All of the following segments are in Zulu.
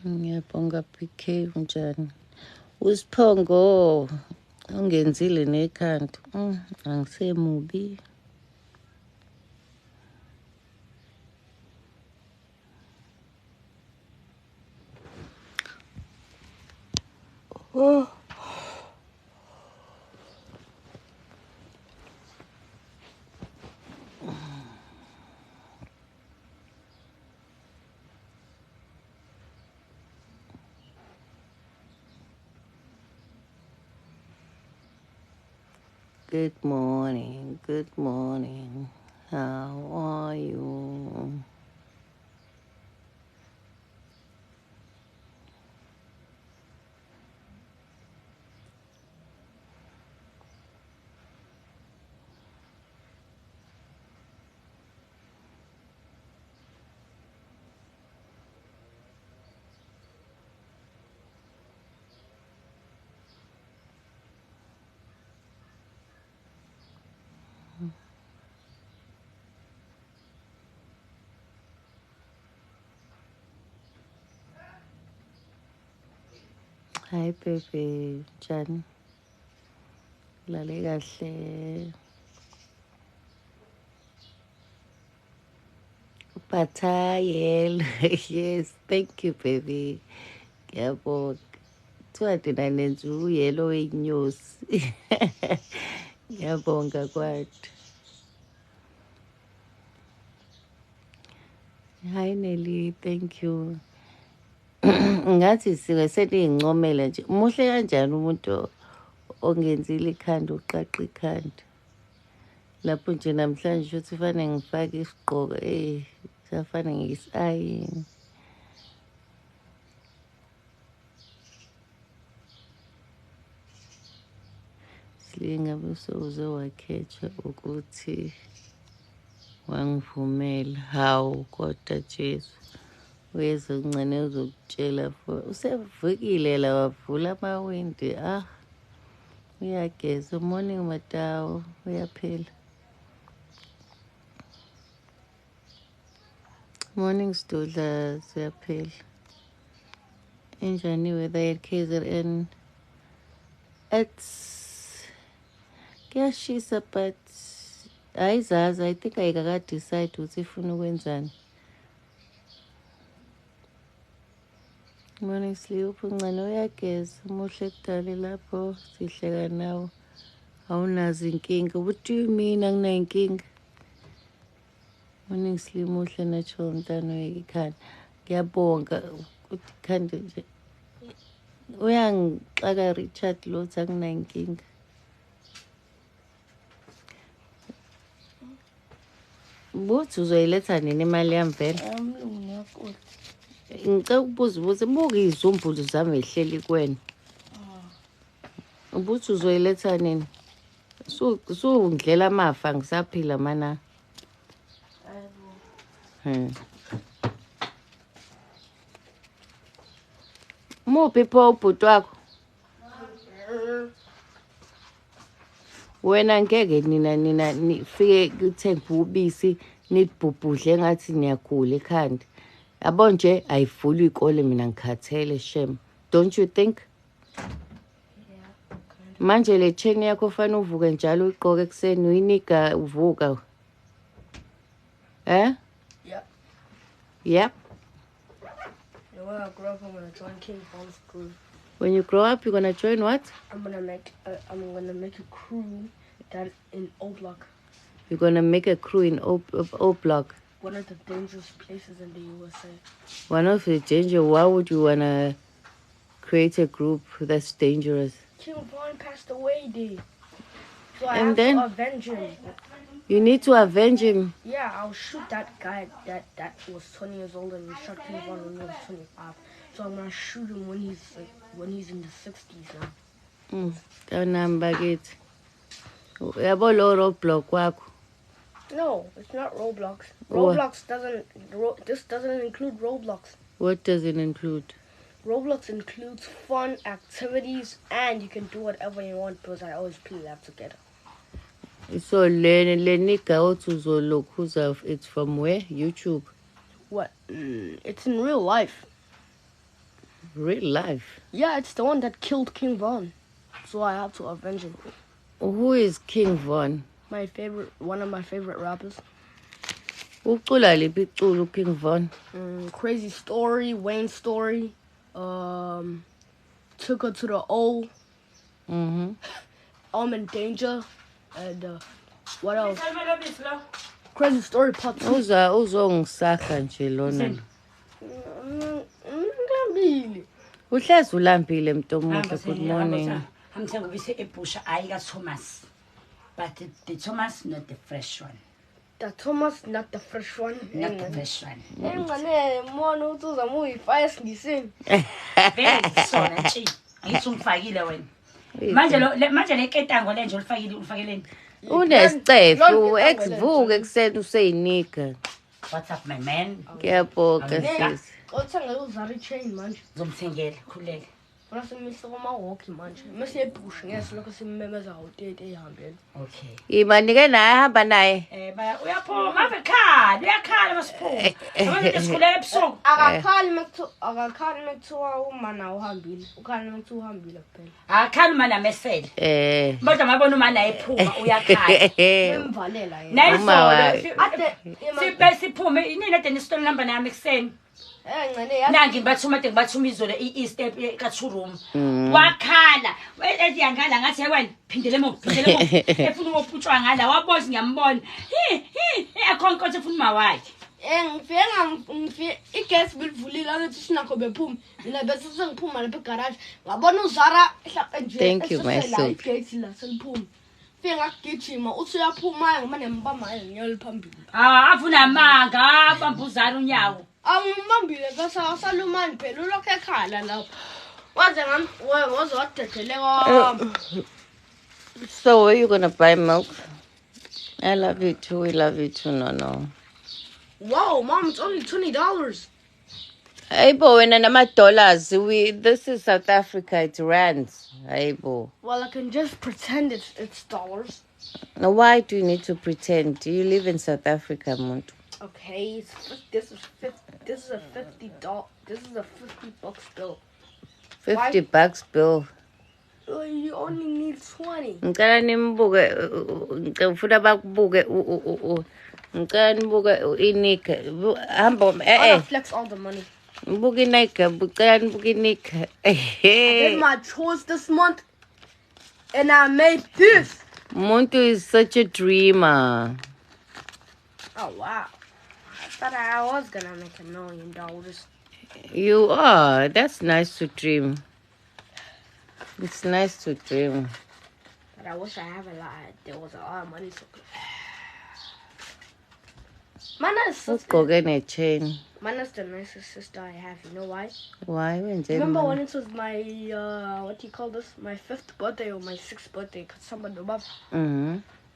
Ngiyabonga PK unjani? Usiphongo ungenzile nekhanda. Angisemubi. Oh. Good morning. Good morning. How are you? Hi baby, Jan. Lale kahle. Patayel. Yes, thank you baby. Ngiyabonga. Kuthiwa thina nenza uyelo wenyosi. Ngiyabonga kwathi. Hi Nelly, thank you. Ngathi sike seniy'ncomela nje. Muhle kanjani umuntu ongenzile ikhanda uqaqa ikhanda. Lapho nje namhlanje futhi fanele ngifake isigqoko safane ngisi-ayini. Silingabe sowuze wakhetsha ukuthi wangivumela. Hawu kodwa Jesu. Uyeza uncane uzokutshela usevukile la wavula amawindi. Uyageza. Morning Matawu. Uyaphila. Morning Studha. Siyaphila. Injani weather KZN? It's kuyashisa but ayizazi. I think ayikaka-decide ukuthi ifuna ukwenzani. Morning Sleep uncane uyageza. Muhle kudali lapho sihleka nawe. Awunazo inkinga. What do you mean anginayinkinga? Morning Sleep muhle natural mntana weyikhanda. Ngiyabonga ukuthi ikhanda nje uyangixaka Richard Lotha anginayinkinga. Buthi uzoyiletha nini imali yami vele? Ngicela ukubuza ukuthi buka izizumbulu zami ehleli kuwena. Ubuthi uzoyiletha nini? Sungidlela amafa ngisaphila mana. Muphi pho ubhuti wakho? Wena ngeke nina nifike kuthenga ubisi nibhubhudle ngathi niyagula ekhanda. Yabo nje ayivula ikole mina ngikhathele shem. Don't you think? Manje le chain yakho fanele uvuke njalo uyiqoke ekseni uyiniga uvuka. Yep. Yep. When I grow up, I'm gonna join King Bond's crew. When you grow up, you're gonna join what? I'm gonna make a crew that in O Block. You're gonna make a crew in O Block. One of the dangerous places in the USA. One of the danger. Why would you wanna create a group that's dangerous? King Bond passed away, dude. So I And have then to avenge him. You need to avenge him. Yeah, I'll shoot that guy that was 20 years old and he shot King Bond when he was 25. So I'm gonna shoot him when he's in the 60s now. Kanamba kithi. Yabo lo roadblock wakho. No, it's not Roblox. This doesn't include Roblox. What does it include? Roblox includes fun activities and you can do whatever you want because I always play that together. So Lenika Otuzolokuza, it's from where? YouTube. What? It's in real life. Real life. Yeah, it's the one that killed King Von. So I have to avenge him. Who is King Von? One of my favorite rappers. Ucula liphi iculo King Von? Crazy Story, Wayne Story, Took Her to the O, in Danger, and what else? Crazy Story Part 2. Uzongisakha nje lona. Uhlezi ulambile mntomuhle. Good morning. I'm saying we say a push. I got Thomas, but the Thomas not the fresh one. The Thomas, not the fresh one. Not the fresh one. Very sorry, Chi. Ngithungifakile wena. Manje le ketango lenje ulifakeleni. Unesitefu ekuvuka ekuseni useyinika. What's up my man? Ngiyabonga sis. Othenga uzari chain manje. Zomthengela khuleka. Wona simisa kwamawalkie manje. Mase ebush ngese lokho simmemeza awutete ehambeni. Okay. Imanike naye hamba naye. Uyaphuma ave uyakhala masiphuma. Abantu esikhulele ebusuku. Akakhali mekuthiwa uma nawo uhambile. Ukhala mekuthiwa uhambile kuphela. Akakhali uma namesele. Kodwa mabona uma naye ephuma uyakhala. Emvalela yena. Nayizolo siphume inini ade nisitolo number nami ekseni. Nangi ngibathuma izolo i-step ka-2room wakhala eziyangala ngathi yewena phindele efuna ukuputshwa ngala waboza ngiyambona akhonkonto efuna mawakhe ngifike igas bilivulile athi sinakho bephuma mina bese sengiphuma lapha egarage ngabona uzara nje igate la seliphuma fike ngagijima uthi uyaphuma ngimane ngibamba ngiyoli phambili afuna amanga abambuzana unyawo Ambambile bese asalumani phela ulokho ekhala lapho. Waze waze wadedele kwami. So where you gonna buy milk? I love you too. We love you too. No. Wow, Mom, it's only $20. Aibo, wena nama-dollars. This is South Africa. It rands. Aibo. Well, I can just pretend it's dollars. Now, why do you need to pretend? Do you live in South Africa, Muntu? Okay, this is a $50 bill. $50 bill. You only need 20. Ngicela nimbuke ngifuna bakubuke ngicela nibuke inika hamba Flex all the money. Nibuke inika ngicela nibuke inika. I did my chores this month and I made this. Muntu is such a dreamer. Oh wow. I thought I was gonna make $1 million. You are. That's nice to dream. It's nice to dream. But I wish there was a lot of money. Mana's a chain. Mana's the nicest sister I have. You know why? Why? Remember when it was my, what do you call this? My 5th birthday or my 6th birthday? Because someone above.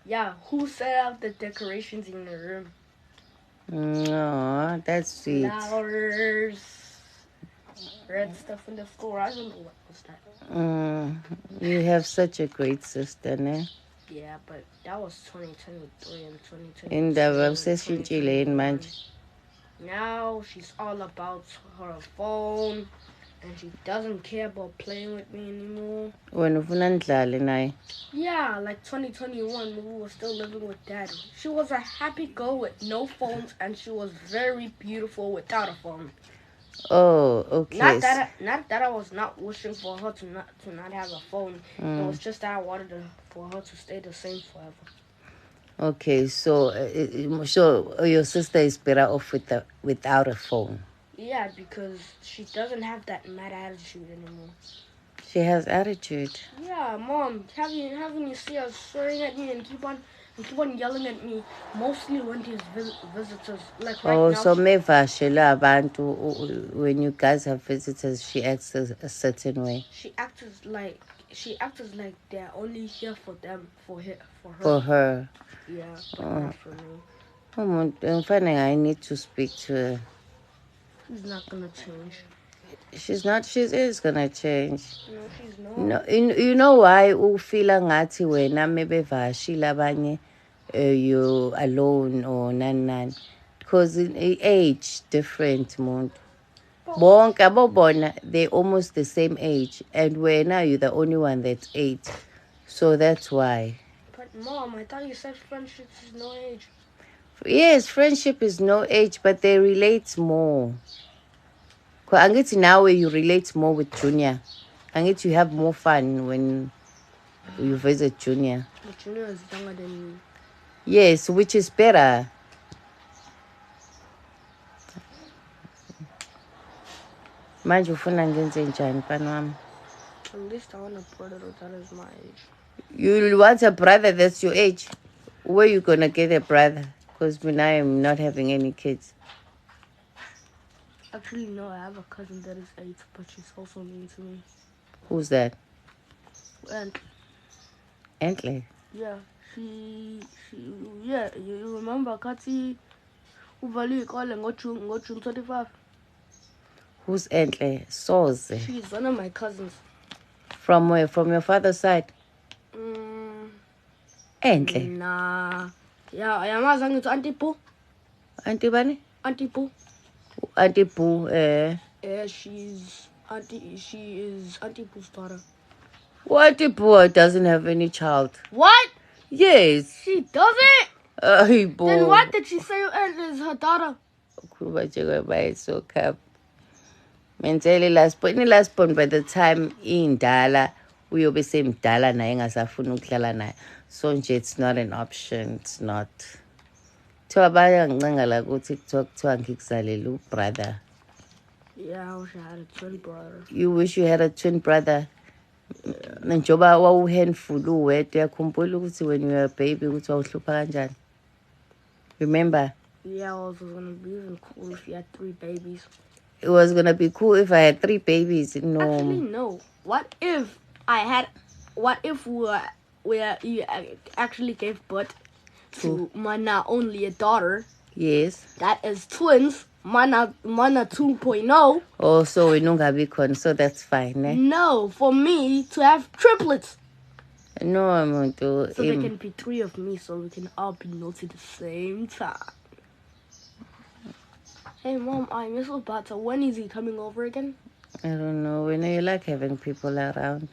Yeah, who set up the decorations in the room? Oh, that's sweet. Flowers, red stuff in the floor. I don't know what was that. You have such a great sister, ne? Yeah, but that was 2023 and 2020. In the obsession, now she's all about her phone, and she doesn't care about playing with me anymore. Yeah, like 2021, we were still living with Daddy. She was a happy girl with no phones, and she was very beautiful without a phone. Oh, okay. Not that I was not wishing for her to not have a phone. It was just that I wanted for her to stay the same forever. Okay, so your sister is better off without a phone. Yeah, because she doesn't have that mad attitude anymore. She has attitude. Yeah, Mom, having you see her swearing at me and keep on yelling at me, mostly when there's visitors. Like right now. So when you guys have visitors, she acts a certain way. She acts like they're only here for them, for her. For her. Yeah, but not for me. I need to speak to her. She's not gonna change. She's not. She is gonna change. No, she's not. No, you know why ufila ngathi wena mebevashila abanye you alone or nan because in age different muntu. Bonke abobona, they're almost the same age. And now you're the only one that's 8. So that's why. But Mom, I thought you said friendship is no age. Yes, friendship is no age, but they relate more. Angithi now you relate more with Junior. Angithi you have more fun when you visit Junior. But Junior is younger than me. Yes, which is better. Manje ufuna ngenze njani mfana wami? At least I want a brother that is my age. You want a brother that's your age? Where you gonna get a brother? Because when I am not having any kids. Actually, no, I have a cousin that is 8, but she's also mean to me. Who's that? Antley. Antley? Yeah, yeah, you remember Kati uvaliwe ikole ngo June 25? Who's Antley? Soze. She's one of my cousins. From where? From your father's side? Antley? Nah. Yeah, yamazi angithi Auntie Pooh. Auntie bani? Auntie Pooh. Auntie Pooh, she is Auntie Pooh's daughter. Auntie Pooh doesn't have any child. What? Yes. She doesn't? Then what did she say is her daughter? So cap. Mentally last point by the time indala uyobe semdala naye engasafuna ukudlala naye. So nje it's not an option. It's not. Kuthiwa bayangincengela ukuthi kuthiwa ngikuzalela brother. Yeah, I wish I had a twin brother. You wish you had a twin brother? Njoba wawuhandful uwedwa uyakhumbula ukuthi when you were a baby ukuthi wawuhlupha kanjani? Remember? Yeah, it was gonna be even cool if you had 3 babies. It was gonna be cool if I had 3 babies. No. Actually, no. What if you actually gave birth to Mana only a daughter? Yes. That is twins. Mana 2.0. Oh, so we don't have so that's fine, eh? No, for me to have triplets. No, I'm going to. So there can be 3 of me, so we can all be naughty at the same time. Hey, Mom, I miss Obata. When is he coming over again? I don't know. We know you like having people around.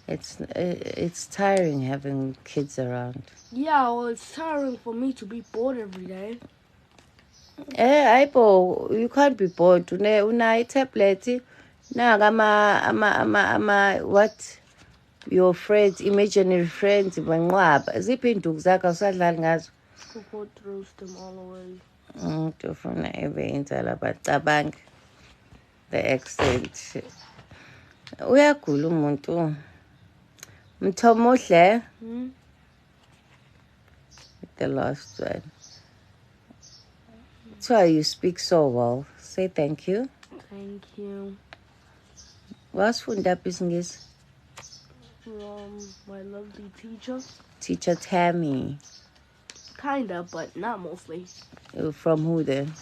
It's tiring having kids around. Yeah, well, it's tiring for me to be bored every day. Aibo, you can't be bored. Una tablet. What? Your friends, imaginary friends, banqwaba. Ziphi induku zakho usadlali ngazo? Go through them all away. Tofuna ebenza labacabanga. The accent. Uyagula umuntu. Mthomuhle. The last one. So you speak so well. Say thank you. Thank you. Wasifunda isingisi? From my lovely teacher. Teacher Tammy. Kinda, but not mostly. From who then?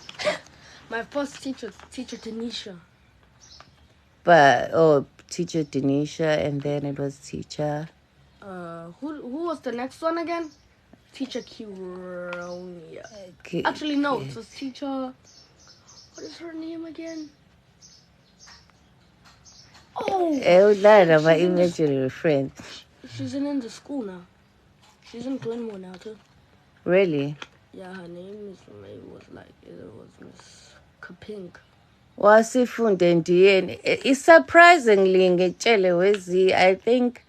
My first teacher, Teacher Tanisha. But Teacher Denisha, and then it was Teacher. Who was the next one again? Teacher Kironia. Actually, no, it was Teacher. What is her name again? Oh, My imaginary friend. She's in the school now. She's in Glenmore now too. Really? Yeah, her name was Miss Kapink. Wasifunde ndiyeni. It's surprisingly ngitshele wezi. I think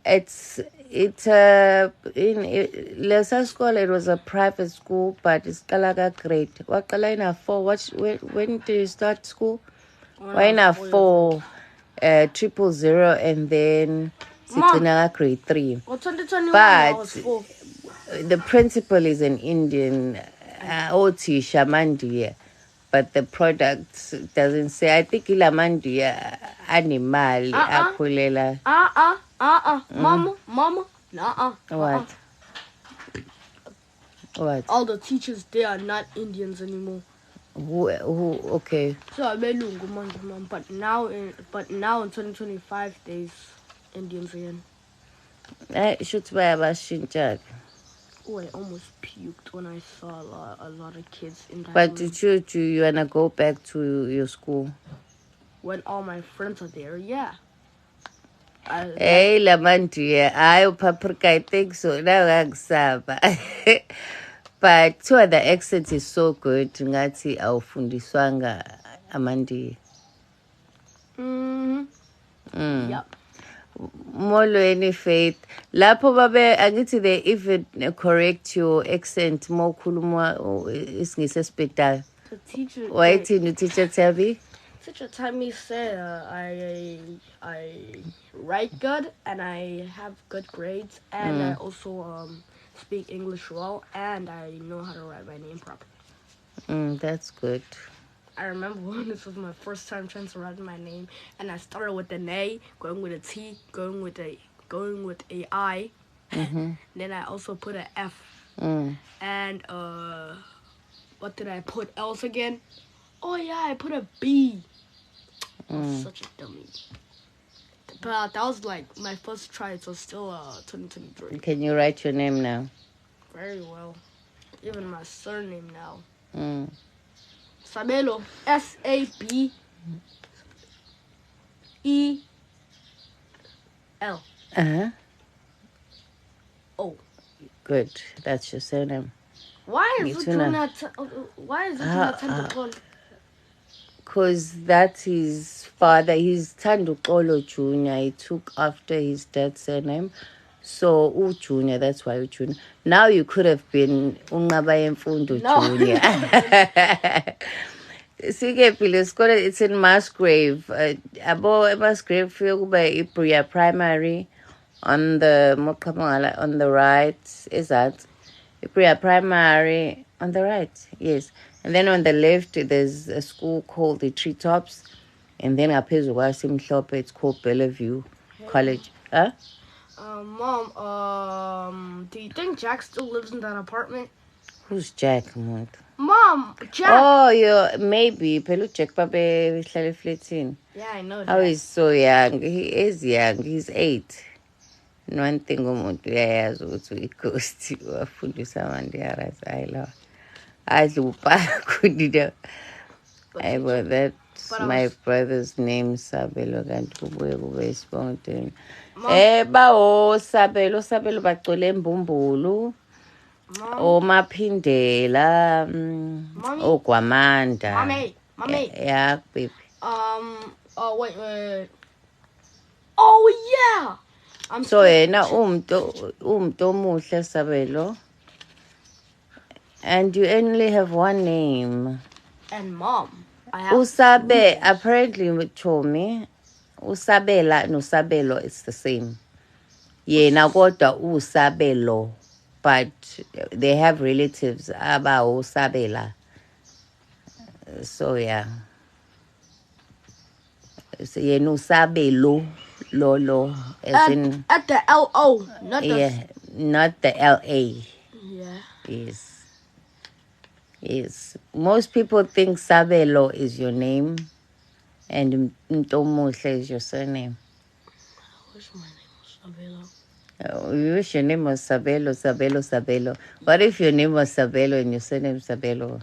it's in lesa school. It was a private school, but it's qala grade. Waqala ina 4. When did you start school? Why na 4? 000, and then sigcina grade 3. Well, 2021 but I was 4. The principal is an Indian, Otisha Mandia, but the product doesn't say. I think Ilamandia animal akulela. Mama, nah. What? What? All the teachers there are not Indians anymore. Who? Okay. So abelungu manje, Mom. But now in 2025, there's Indians again. Should buy a Oh, I almost puked when I saw a lot of kids in that But room. did you wanna go back to your school? when all my friends are there, yeah. Hey, lamandiya. Ayo paprika, I think so. Nawangsaba. But two of the accent is so good. Ngati awufundiswanga amandi. Yep. Molweni Faith. Lapho babe angithi they even correct your accent more khuluma isingisi esibhedayo. The teacher. Wayithini teacher Tabby? Teacher Tammy said I write good and I have good grades and I also speak English well and I know how to write my name properly. That's good. I remember when this was my first time trying to write my name, and I started with an A, going with a T, going with a I. Then I also put an F. And what did I put else again? Oh yeah, I put a B. I was such a dummy. But that was like my first try. It was still 2023. Can you write your name now? Very well. Even my surname now. Sabelo, SABEL. Oh. Good. That's your surname. Why is it not? Why is it not? Because that's his father. He's Thandukolo Junior. He took after his dad's surname. So Junior, that's why Junior. Now you could have been Ungabayemfundo Junior. It's in Musgrave. Abo Musgrave by Ipria Primary on the right. Is that Ipria Primary on the right? Yes. And then on the left there's a school called the Treetops. And then it's called Bellevue College. Huh? Mom, do you think Jack still lives in that apartment? Who's Jack, Mom? Mom, Jack. Oh, maybe. Pelu Jack Pape flitzing. Yeah, I know that. How he's so young. He is young. He's 8. One thing umuntu uyayazi ukuthi ikhosti wafundisa abantu yarazayila. Alupa kudida. But that's my brother's name, Sabelo, kanti kubuye kube isibongo. Bawo Sabelo bagcwele embumbulu. Maphindela Gwamanda. Mommy. Yeah, baby. Wait. Oh yeah. I'm so now muhle Sabelo. And you only have one name. And Mom. Usabe apparently told me Usabela no Sabelo it's the same. Yeah, now got the Usabelo. But they have relatives about Usabela. So yeah. So yeah, no Sabelo Lolo as in at the LO, not the LA. Yeah. Yes. Most people think Sabelo is your name and Ntomuhle is your surname. I wish my name was Sabelo. You wish your name was Sabelo. What if your name was Sabelo and your surname Sabelo?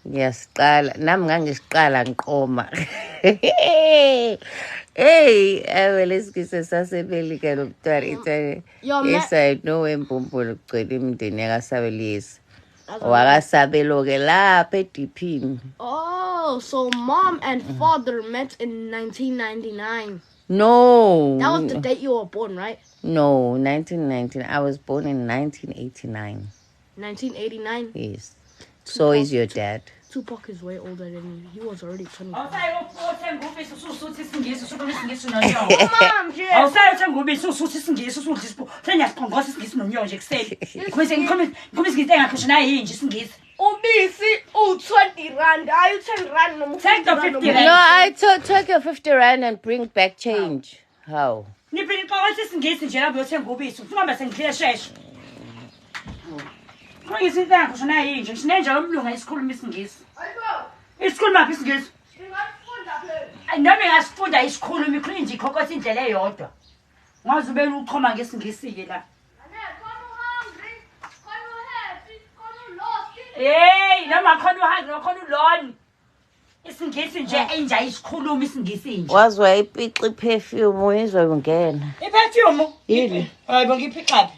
Yes, nam ngangisqala ngiqoma. Hey, let's get sasebeli ke lo mntwana. Yes, I know empumpulu kugcwele imndeni yakasabelisi. Wakasabelo ke lapha eDiphini. Oh, so Mom and Father met in 1999. No. That was the date you were born, right? No, 1919. I was born in 1989. 1989? Yes. So is your dad. Tupac is way older than you. He was already 20. Mom, R20. Are you 10 rand? No, take the 50 rand. No, I took your 50 rand and bring back change. How? Isikhuluma isingisi. Noma ngasifunda isikhuluma ikhuluma ikhokotha indlela eyodwa. Ngazi ubela uqhoma ngesingisi ke la. Hey, noma khona uhungry, khona ulone. isingisi nje enja isikhuluma isingisi nje wazwa ipiqa iperfume uyizwa kungena iperfume yini hayibo ngiphiqaphi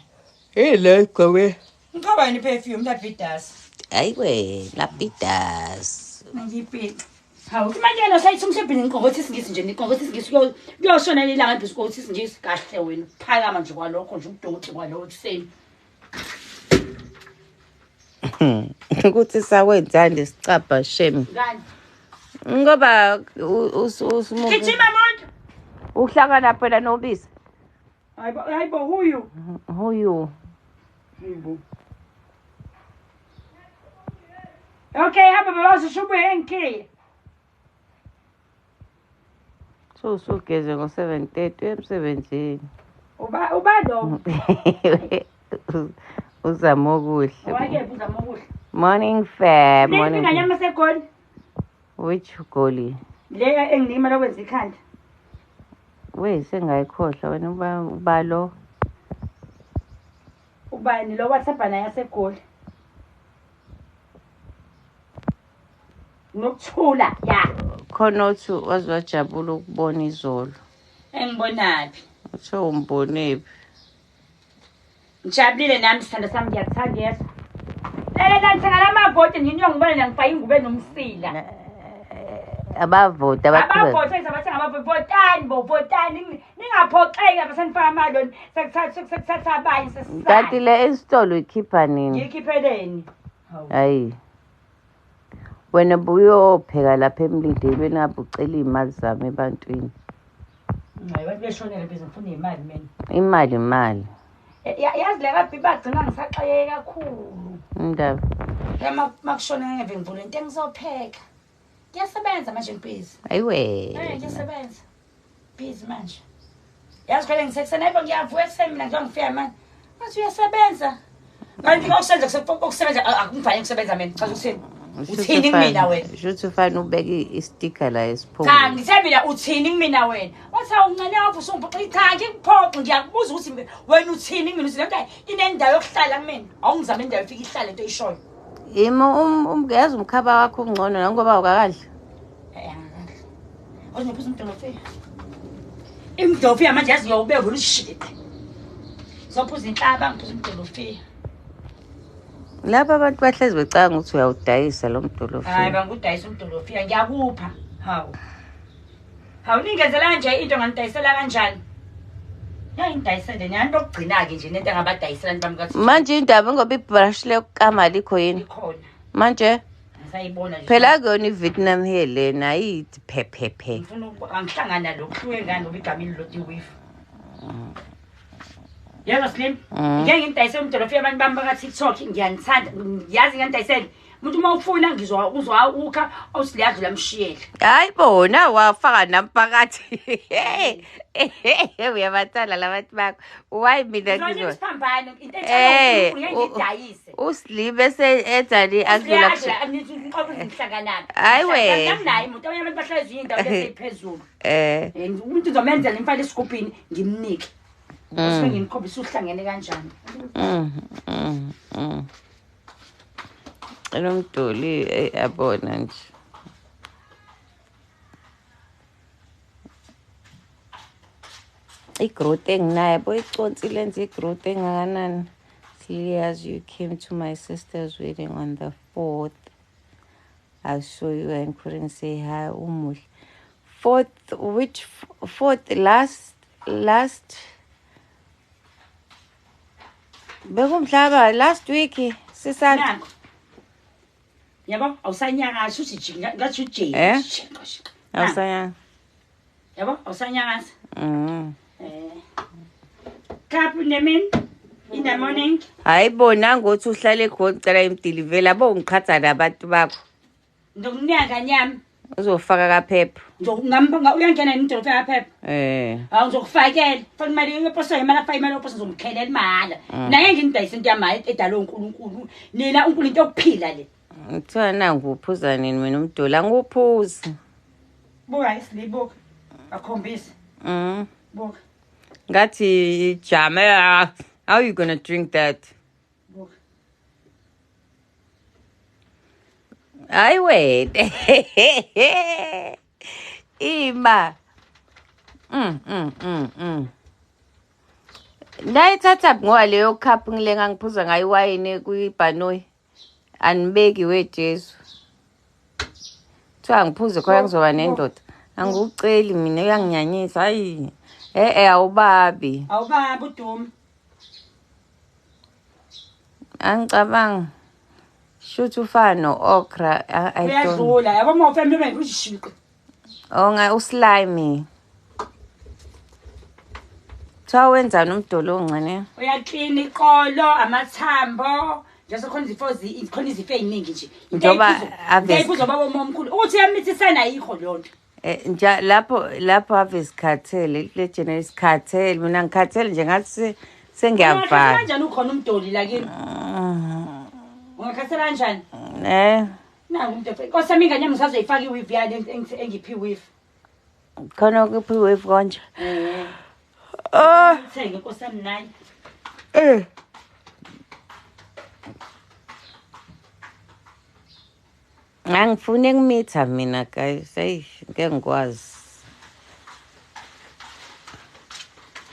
yile igcoke ngicaba yini iperfume labidas ayiwe lapidas ngiphiqa hawu manje lo sayithi umsebenzini ngqokothi isingisi nje ngqokothi isingisi kuyoshona ilanga ngempisi ukuthi isingisi kahle wena phakama nje kwalokho nje ukudoti kwalokho kuseni ukuthi sakwenzani sicapha shame ngani ngoba gijima muntu uhlangana phela nobisi hayibo huyu huyu hayibo okay hamba babazoshubuye engikhiye usugeze ngo-7:30 emsebenzini uba lo uzama okuhle owakephi uzama okuhle morning fair inganyama segoli which goli le engilima lokwenza ikhanda we sengayikhohlwa wena uba lo ubani lo WhatsApp naye yasegoli nokuthula ya khona uthi wazwajabula ukubona izolo engibonaphi utho umbonephi ngijabulile nami sithanda sami ngiyakuthanda yeswa lele ngithenga lamavoti ngiyongibona ngifaka ingubo enomsila abavoti abavoti ezabathenga abavotani bovotani ningaphoxeki abasenifaka amaloni sekuthatha abanye sesisana kanti le esitolo ikhipha nini ngikhipheleni hayi wena buyopheka lapha emlindelweni ngabe ucela imali zami ebantwini hayi bathi beshonele bese ngifuna imali imali yazi le kabi bagcina ngisaxayeke kakhulu indaba makushona ngeve ngivule into engizopheka ngiyasebenza manje ngibhizi ayiwe ngiyasebenza busy manje yazi phela ngisekuseni hayibo ngiyavuka ekuseni mina ngizoba ngifika manje ngathi uyasebenza kanti okusebenza okusebenza akungifanele ukusebenza mina chaza ukuseni uthini kumina wena shuthi ufana ubeke istika la esiphungu cha ngithe mina uthini kumina wena wathi awuncane wafu usungiphoxa cha ngikuphoxa ngiyakubuza ukuthi wena uthini kumina uthi lento inendawo yokuhlala kumina awungizama indawo efika ihlala into eyishoyo umgeza umkhaba wakho ungcono ngoba ukakadla awuziphuza umdolofi imdolofi manje yazi ngiyawubeka ushit zophuza inhlaba ngiphuza umdolofi lapha abantu bahlezi becanga ukuthi uyawudayisa lo mdolofi hayi bangudayisa umdolofi ngiyakupha hawu ningenzela nje into nganidayisela kanjani ngiyayidayisela nento okugcina-ke nje nento engabadayisela bami kathi manje indaba ngoba ibrush lekama alikho yini ikhona manje ngisayibona nje phela kuyona iVietnam here lena ayithi phephe ngifuna angihlangana lokhu hluke ngani ngoba igama ililodwa iwifu yebo Slim ngeke ngidayise umdolofi abantu bami baka TikTok ngiyanithanda yazi ngiyidayisela umuntu uma ufuna uzwa ukha awusilazi lamshiyela hayi bona wafaka namphakathi uyabathanda labantu bakho why mina ngizosiphambana into etshala ngiyidayise uslibe enzani akudlula hayi wena naye umuntu abantu bahlala izindawo leziphezulu umuntu uzomenzela imfala esigubhini ngimnike bese ngimkhombisa uhlangene kanjani Nomdoli yabona nje igrowth enginayo boyiconsi lenze igrowth engakanani Silias you came to my sister's wedding on the 4th I'll show you and couldn't say hi umuhle 4th which 4th last bekumhlaba last week sisana yabo awusanyakazi uthi ngathi uje awusanyakazi yabo awusanyakazi cup nemin in the morning hayibona ngothi uhlale khona ucela imdelivery labo ungiqhatha nabantu bakho ndokunyaka nyami uzofaka kaphepha ngamba uyangena indolo kaphepha awu ngizokufakela faka imali yeposo imali afaka imali yeposo ngizomkhelela imali naye ngindayisa into yamaye edalo uNkulunkulu nina uNkulunkulu into yokuphila le ngithiwa nangu uphuza nini mina umdola nguphuzi buka isilibuka akhombisa buka ngathi jame how you gonna drink that Hayi wena. Ima. Ndayithatha ngoba leyo cup ngile ngangiphuza ngayo iwayini kwibhanoyi. Anibeki weJesu. Kuthiwa ngiphuze khona ngizoba nendoda. Angikuceli mina uyanginyanyisa. Hayi. Awubabi. Awubabi uDumi. Angicabanga. Shoot ufana no-okra. I don't. Uyadlula. Yabo uma ufembe mengushishiqe. Onga uslime. Cha wenzani umdolo ongcane? Uyaklina iqolo, amathambo. Nje khona izifo eziningi nje. Njoba Ngiyayiphuza baba omkhulu. Ukuthi yamithisana ayikho lonto. Nja lapho ave isikhathele le general isikhathele mina ngikhathele nje ngathi sengiyavala. Kanjani ukhona umdoli la kini? Ungakhathela kanjani? Nangu umntu. Nkosami ingane yami ngisazoyifaka iweave yale engiphi weave. Khona kuphi weave konje? Thenge nkosami nayi. Angifune kumitha mina guys. Hey, ngeke ngikwazi.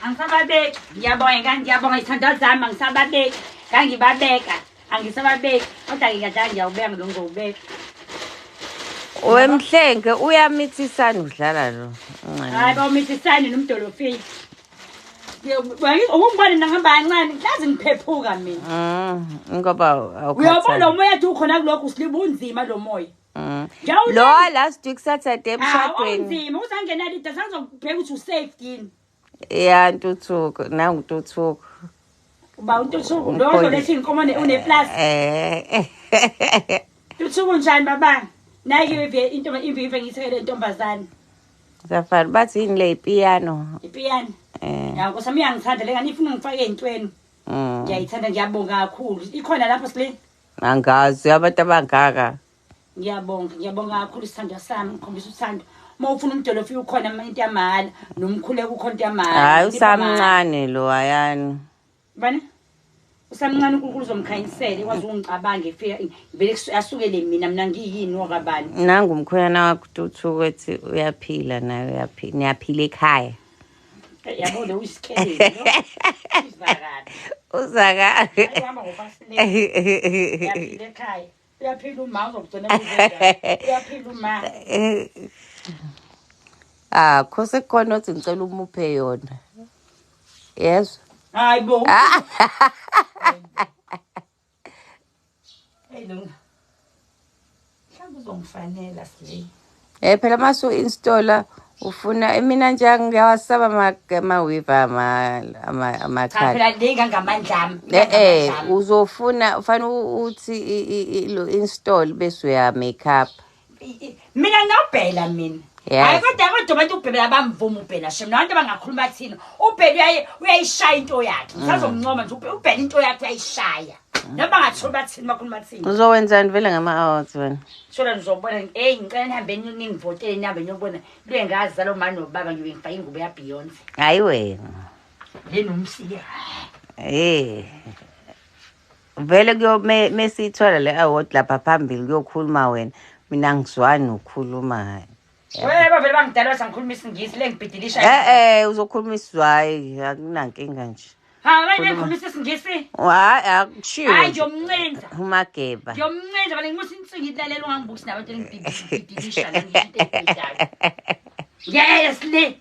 Angisababeki. Ngiyabonga isithandwa zami angisababeki. Ngangibabeka. Angisababeki. Kodwa ngikade ngiyawubeka lo ngobeka. Wemhlenge uyamithisana udlala lo. Hayi bawumithisani nomdolofini. Ungibona ngihamba kancane lazi ngiphephuka mina. Ngoba uyabona umoya ethi ukhona kulokho siliba unzima lo moya. Lo last week Saturday emshadweni. Unzima uzangena lida sangizobheka ukuthi usafe yini. Yeah, ntuthuko nangu ntuthuko. Uba untuthuko lo lethi inkomo uneplus. Ntuthuko njani baba? Nayi into imvive ngisekele intombazane. Zafana bathi yini le piano. Ipiano. Ya nkosami uyangithanda le ngani ifuna ngifake ezintweni. Ngiyayithanda ngiyabonga kakhulu. Ikhona lapho sile? Angazi abantu abangaka. Ngiyabonga kakhulu isithandwa sami ngikhombisa uthando. Uma ufuna umdolo ufike ukhona into yamala nomkhuleko ukhona into yamala. Hayi usamncane lo ayani. Bani? Usamncane uNkulunkulu uzomkhanyisela ikwazi ungicabanga efika vele asukele mina ngiyini wakabani. Nangu umkhwena wakho Ntuthuko ethi uyaphila naye uyaphila. Niyaphila ekhaya. Yabo lo usikele lo. Uzaka. Ayihamba ngofasile. Uyaphila ekhaya. Uyaphila uma uzokugcina kuzenzani. Uyaphila uma. Khose khona uthi ngicela umuphe yona. Yes. Hayi bo. Hey lo. Uzongifanela sile. Phela masu installer ufuna mina nje ngiyawasaba ama-weave ama Cha phela lenga ngamandla ami. Uzofuna ufana uthi lo install bese uya make up. Mina ngiyabhela mina. Hayi kodwa abantu ubhela bamvuma ubhela shema nabantu bangakhuluma thina. Ubhela uyayishaya into yakhe. Ngizomncoma nje ubhela into yakhe uyayishaya. Noma ngathula bathini bakhuluma thina. Uzowenzani vele ngama-awards wena? Shola ngizobona ngicela nihambeni ningivotele nihambe niyobona libe ngazi lo mani nobaba ngibe ngifaka ingubo ya Beyonce. Hayi wena. Le nomsike. Vele mesiyithola le award lapha phambili kuyokhuluma wena. Mina ngizwani ukukhuluma. Wena vele bangidala sangikhuluma isingisi le ngibhidilisha. Uzokhuluma isizwayi akunankinga nje. Hayi ngikhuluma isingisi. Hayi akushiwo. Hayi ngiyomncenza. Umageba. Ngiyomncenza vale ngimusi insingi ilalela ungangibuki nabantu engibhidilisha la ngiyinto. Yes le.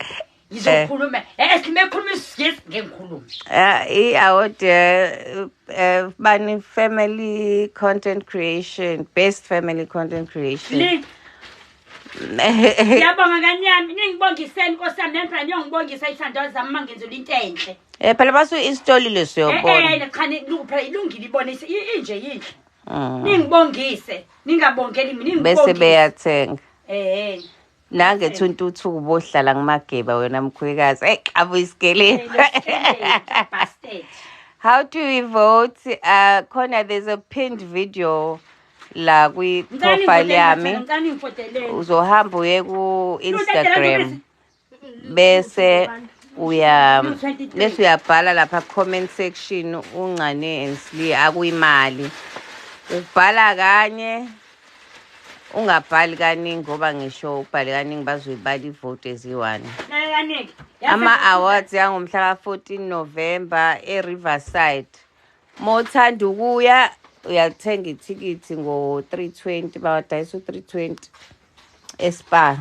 Ngizokhuluma. Simekhuluma isingisi ngikhuluma. I-award bani family content creation, best family content creation. Ngiyabonga kanyami ningibongiseni nkosami nenza ngiyongibongisa ithandwa zami mangenzela into enhle. Phela basu installile siyobona. Cha phela ilungile ibone inje yinhle. Ningibongise, ningabongeli mina ningibongise. Bese beyathenga. Nange Ntuthuko bohlala ngimageba wena mkhwekazi. Abuyisikele. How do we vote? Khona there's a pinned video la kwi profile yami. Uzohamba uye ku Instagram. Bese uyabhala lapha comment section uNcane and Sli akuyimali. Ubhala kanye ungabhali kaningi ngoba ngisho ubhale kaningi bazoyibala ivote eziyi-1. Lalela Ama-awards yangomhla ka-14 November e-Riverside. Mothanda ukuya uyathenga ithikithi ngo-320 bawadayisa u-320 eSpa.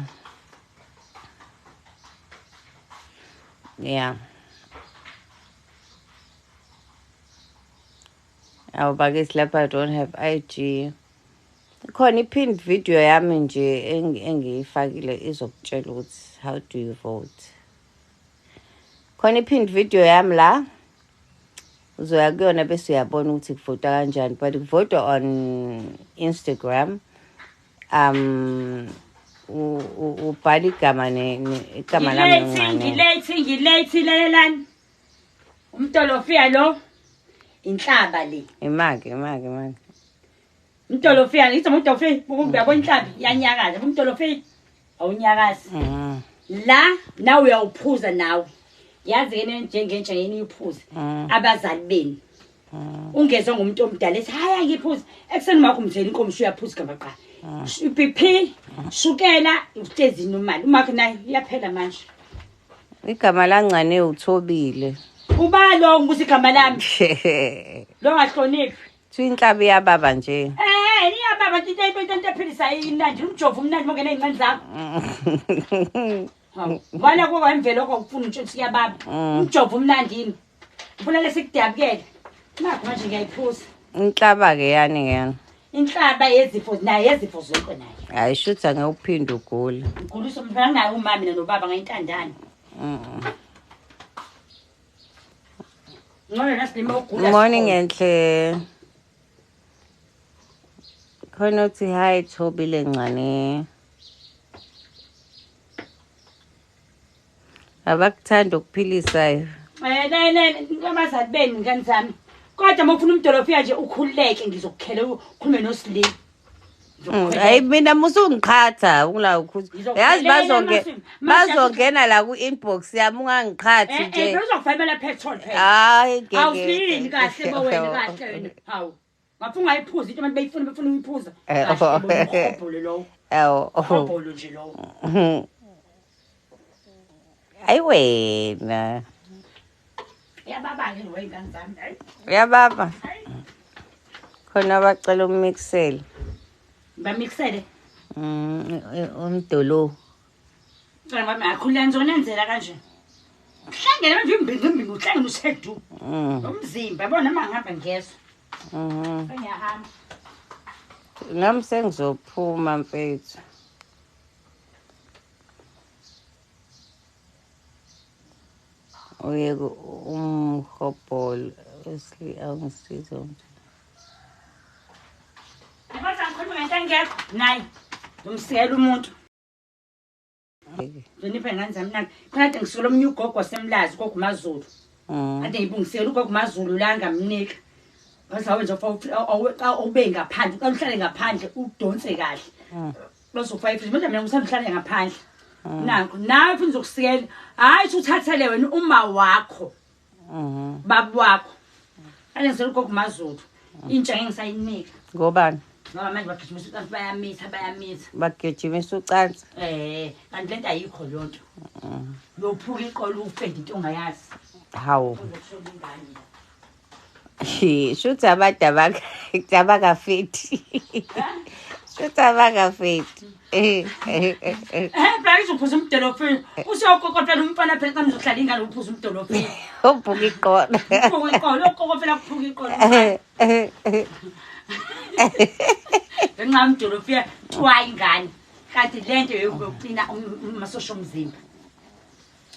Yeah. Awubakisi lapha I don't have IG. Khona ipinned video yami nje engiyifakile izokutshela ukuthi how do you vote. Khona ipinned video yami la uzoya kuyona bese uyabona ukuthi kuvota kanjani, but kuvota on Instagram. Ubhala igama igama lami ngilethi lelelani. Umtolofia lo inhlaba le. Imake. Umtolofia ngithi umtolofia uyabona inhlaba yanyakaza. Umtolofia awunyakazi. La nawe uyawuphuza nawe. Yazi ke njengentsha yini uyiphuza abazali beni. Ungezwe ngumuntu omdala ethi hayi ngiphuza ekseni makho umtheni inkomo uyaphuza ngabaqala. BP shukela uhlezi nomali umakhe naye iyaphela manje. Igama lancane uThobile. Uba lo ngibuza igama lami. Lo ngahloniphi. Inhlabi yababa nje. Iyababa into ephilisa imnandi umjovo umnandi mongena izimali zakho. Wala kwa imvelo kwakufuna untshontshe yababa. Umjovo umnandini. Ufuna lesikudabukele. Nakho manje ngiyayiphuza. Inhlaba ke yani. Inhlaba yezifo naye yezifo zonke naye. Hayi shutha ngeuphinde ugula. Ngikhuliswa mfana naye umama nobaba ngayintandane. Ngone nasilima ugula. Morning enhle. Khona uthi hi Thobile ncane. Abakuthanda ukuphilisa. Abazali beni ngani zami. Kodwa mawufuna umdolofia nje ukhululeke ngizokukhela ukhulume noSilini. Hayi mina musungiqhatha ungila ukhuza. Yazi bazongena la ku-inbox yami ungangiqhathi nje. Uzofayela petrol phela. Hayi ngeke. Awusilini kahle bo wena kahle wena. Hawu. Ngafunga ayiphuza into abantu befuna uyiphuza. Kahle lo. Khobholo nje lo. Ayi wena. Yababa ke wengane zami. Yababa. Khona bacela umixele. Bamixele. Umdolo. Ngami akhulula nzona enzela kanje. Kuhlangene manje imbingi uhlangene usedu. Umzimba yabona mangihamba ngezwe. Ngiyahamba. Nami sengizophuma mfethu. Oye umhobholo angisiza umntu. Yabona ngikhuluma ngento engekho nayi. Ngimsikela umuntu. Nginiphe ngani zami nami. Khona kade ngisukela omnye ugogo wasemlazi ugogo uMazulu. Kade ngibungisela ugogo uMazulu la ngamnika. Basawe nje ube ngaphandle, uhlale ngaphandle udonse kahle. Bese u5 manje mina ngisamhlale ngaphandle. Nanku nawe ufuna ukusikela hayi uthathele wena uma wakho babu wakho ane ngisela ugogo uMazulu intsha engisayinika ngobani ngoba manje bagijimisa ucansi bayamisa bagijimisa ucansi kanti lento ayikho lonto lophuka iqolo ufende into ongayazi hawo shuthi abantu abakafethi shuthi abakafethi Bhayisi uphuza umdolofini. Usiyokokopela umfana phela xa nizohlala ingane uphuza umdolofini. Uphuka iqolo. Uphuka iqolo, ukokopela kuphuka iqolo. Ngenxa umdolofini twa ingane. Kanti lento yokuqina amasosha omzimba.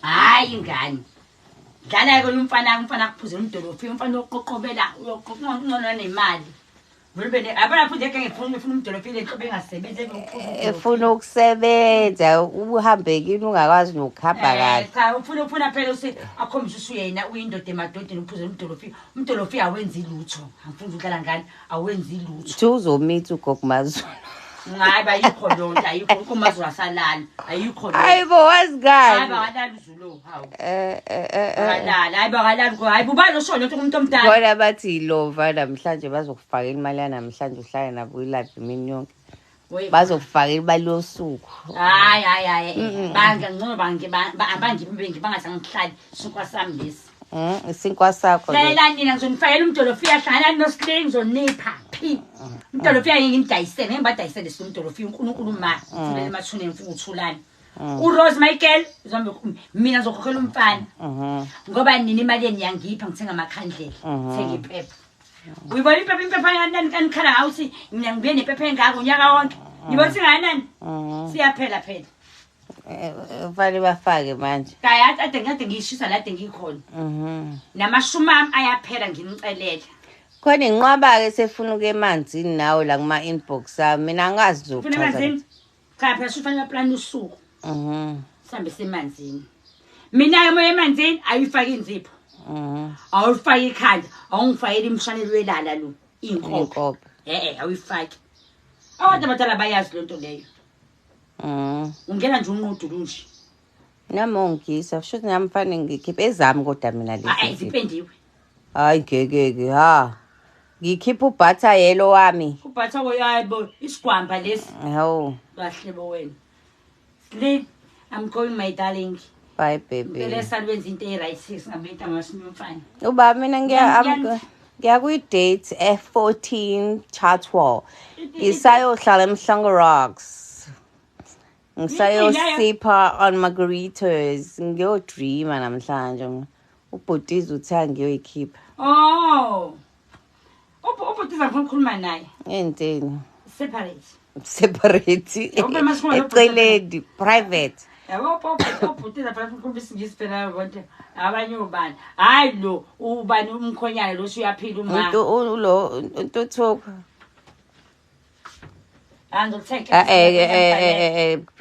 Hayi ingane. Dlala ke umfana kuphuza umdolofini, umfana oqoqobela uyoqoqona nemali. Vele abana futhi ke ngifuna umdolofini enhlobo engasebenzi efuna ukusebenza uhambe kini ungakwazi nokuhamba kahle cha ufuna phela uthi akhombisa usuyena uyindoda emadodeni uphuze umdolofini awenzi lutho angifuni uhlala ngani awenzi lutho uzomitha ugogo Mazulu Hayi bayikho lonto ayikho uMazulu asalala ayikho lonto hayibo wazigani hayi bakalala uZulu hawu bakalala hayi bakalala hayi bubalo sho lonto kumuntu omdala bona bathi ilova namhlanje bazokufaka imali yanamhlanje uhlale nabo ilaphi imini yonke bazokufaka imali yosuku. Hayi bangangcono bangihlali sinkwa sami lesi. Isinkwa sakho. Lela nina ngizonifakela umdolofiya hlangana noSilingi ngizonipha phi. Umdolofiya ngingidayisele ngibadayisele umdolofiya uNkulunkulu ma fulela emathuneni mfuku uthulani. uRose Michael uzombe mina ngizokhokhela umfana ngoba nini imali yeni yangipha ngithenga amakhandlela thenga iphepha uyibona iphepha yanani kanikhala ngawuthi mina ngibuye nephepha engaka unyaka wonke ngibona singanani siyaphela phela vale bafake manje kaya ade ngishisa la ade ngikhona namashumi ami ayaphela ngimcelela khona inqwaba ke sefuna uke emanzini nawo la kuma inbox ami mina angazi zokuchaza ufuna emanzini cha phela ufanele plan usuku sambe semanzini mina emoya emanzini ayifaki inzipho awufaki ikhanda awungifakeli imshanelo welala lo inkopo awuyifaki abantu abadala bayazi lento leyo ungena nje unqudu lunje namongisa futhi nami mfane ngikhiphe ezami kodwa mina lezi zipendiwe hayi ngeke ha ngikhipha ubutter yellow wami ubutter woyayibo isigwamba lesi hawo kahle bo wena Sleep, I'm going my darling. Bye baby. Ngicela salwenza into right singabetha ngasimfana. Uba mina ngiya ku date F14 Chartwell. Ngisayohlala eMhlanga Rocks. Ngisayosipha on margaritas. Ngiyodreama namhlanje. Ubhutizi uthe ngiyoyikhipha. Oh. Ubhutizi afuna ukukhuluma naye. Enteni? Separate. Eceleni private. Yabo ubhutizi afuna ukukhuluma isingisi phela konke. Abanye ubani. Hayi lo ubani umkhonyana lo uyaphila uma. Lo Ntuthuko. Angizothenga.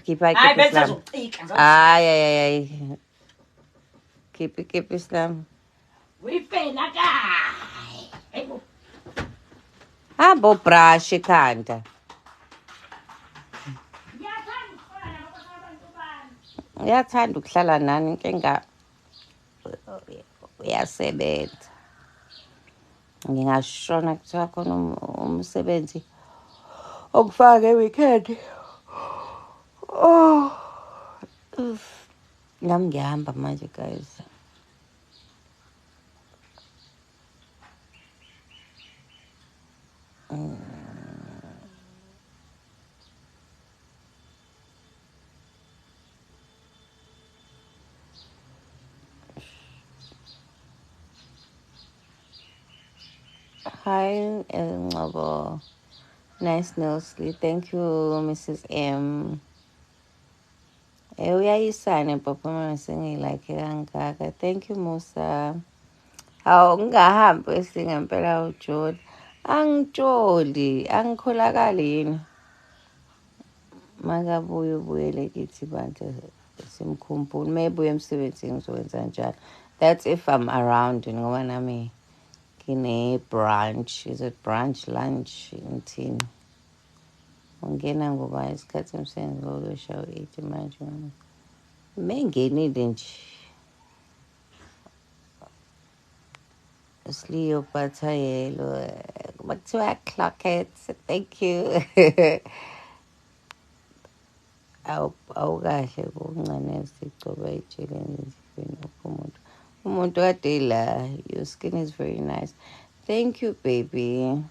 Khipha hayi bese ucika. Hayi. Khipha Islam. Uyifela kayi. Hayibo. Abo brush ekhanda. Uyathanda ukuhlala nani inkinga uyasebenza. Ngingashona kuthiwa khona umsebenzi okufaka eweekend. Nami ngiyahamba manje guys. Hi, Ngcobo. Nice nailsly. Thank you, Mrs. M. Uyayisana performance ngilike kangaka. Thank you, Musa. Awu ngingahambi esingempela uJohn. Angitsholi, angikholakali yini. Makabuye ubuyele kithi bandla simkhumbule. Maybe emsebenzini ngizokwenza njalo. That's if I'm around ngoba nami kine brunch. Is it brunch lunch ngithini? Ungena ngoba isikhathi emsebenzini ngolosha u8 manje. Mengenile nje. Sleep butter yellow. Bakuthiwa clock it. Thank you. Awukahle kuncane sigcoba ijele nje umuntu kade la. Your skin is very nice. Thank you, baby.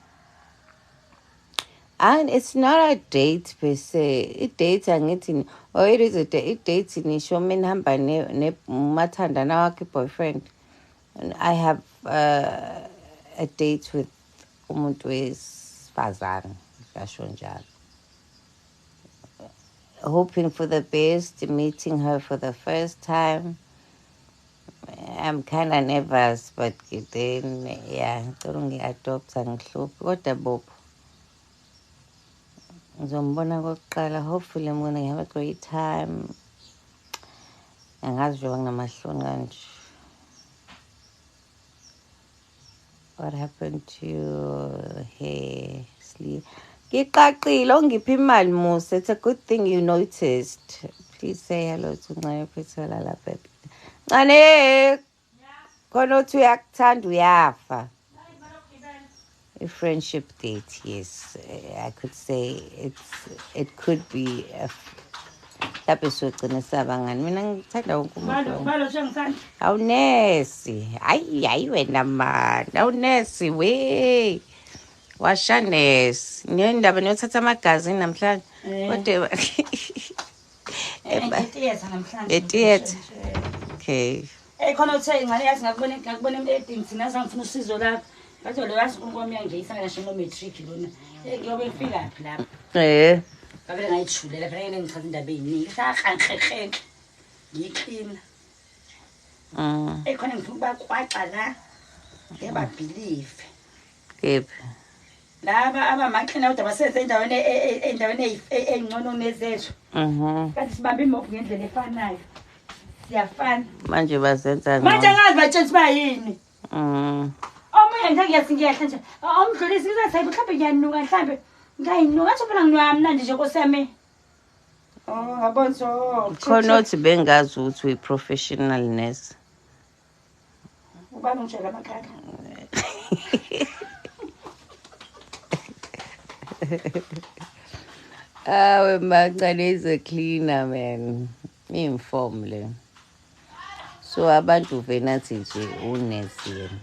And it's not a date per se. It dates angithi or it is a date. It dates nisho mina hamba ne mathandana wakhe boyfriend. And I have a date with umuntu wesifazane kasho njalo. Hoping for the best, meeting her for the first time. I'm kind of nervous, but then, yeah, don't adopt angihluphi kodwa bobo. Ngizombona kokuqala. Hopefully I'm going to have a great time. Angazi njengoba nginamahloni kanje. What happened to your hair, sleeve? Ngicaqile ongiphi imali Musa. It's a good thing you noticed. Please say hello to Ncane Phethela la baby. Ncane. Khona uthi uyakuthanda uyafa. A friendship date, yes. I could say it could be lapho sogcina sabangani. Mina ngithanda wonke umuntu. Awunesi. Hayi wena man. Awunesi we. Washanesi. Ngendaba niyothatha amagazini namhlanje. Kodwa Theatre. Okay. Khona uthe ingane yathi ngakubona emledini thina sangifuna usizo lapha. Bathi lo yazi unkomo yangiyisana ngisho no matric lona. Ngiyobe ngifika phi lapha. Ngavele ngayithulela phela ngichaza indaba eziningi. Sakhankhekhenke. Ngiklina. Khona ngifuna ukubaqwaxa la. Ngeba believe. Yep. Laba abamaxina kodwa basenze endaweni engcono nezethu. Kanti sibambe imovu ngendlela efanayo. Siyafana. Manje bazenza manje angazi batshela bayini. Omunye ngiyasingiyahla nje. Omdlulisi ngizathi mhlawumbe ngiyanuka mhlawumbe ngayinuka athi phela nginuka mnandi nje nkosami. Ngabona so. Khona uthi bengazi ukuthi uyi-professional nurse. Ubani ngishela amakhakha. Mancane is a cleaner man. Inform le. So abantu venathi nje unesi yena.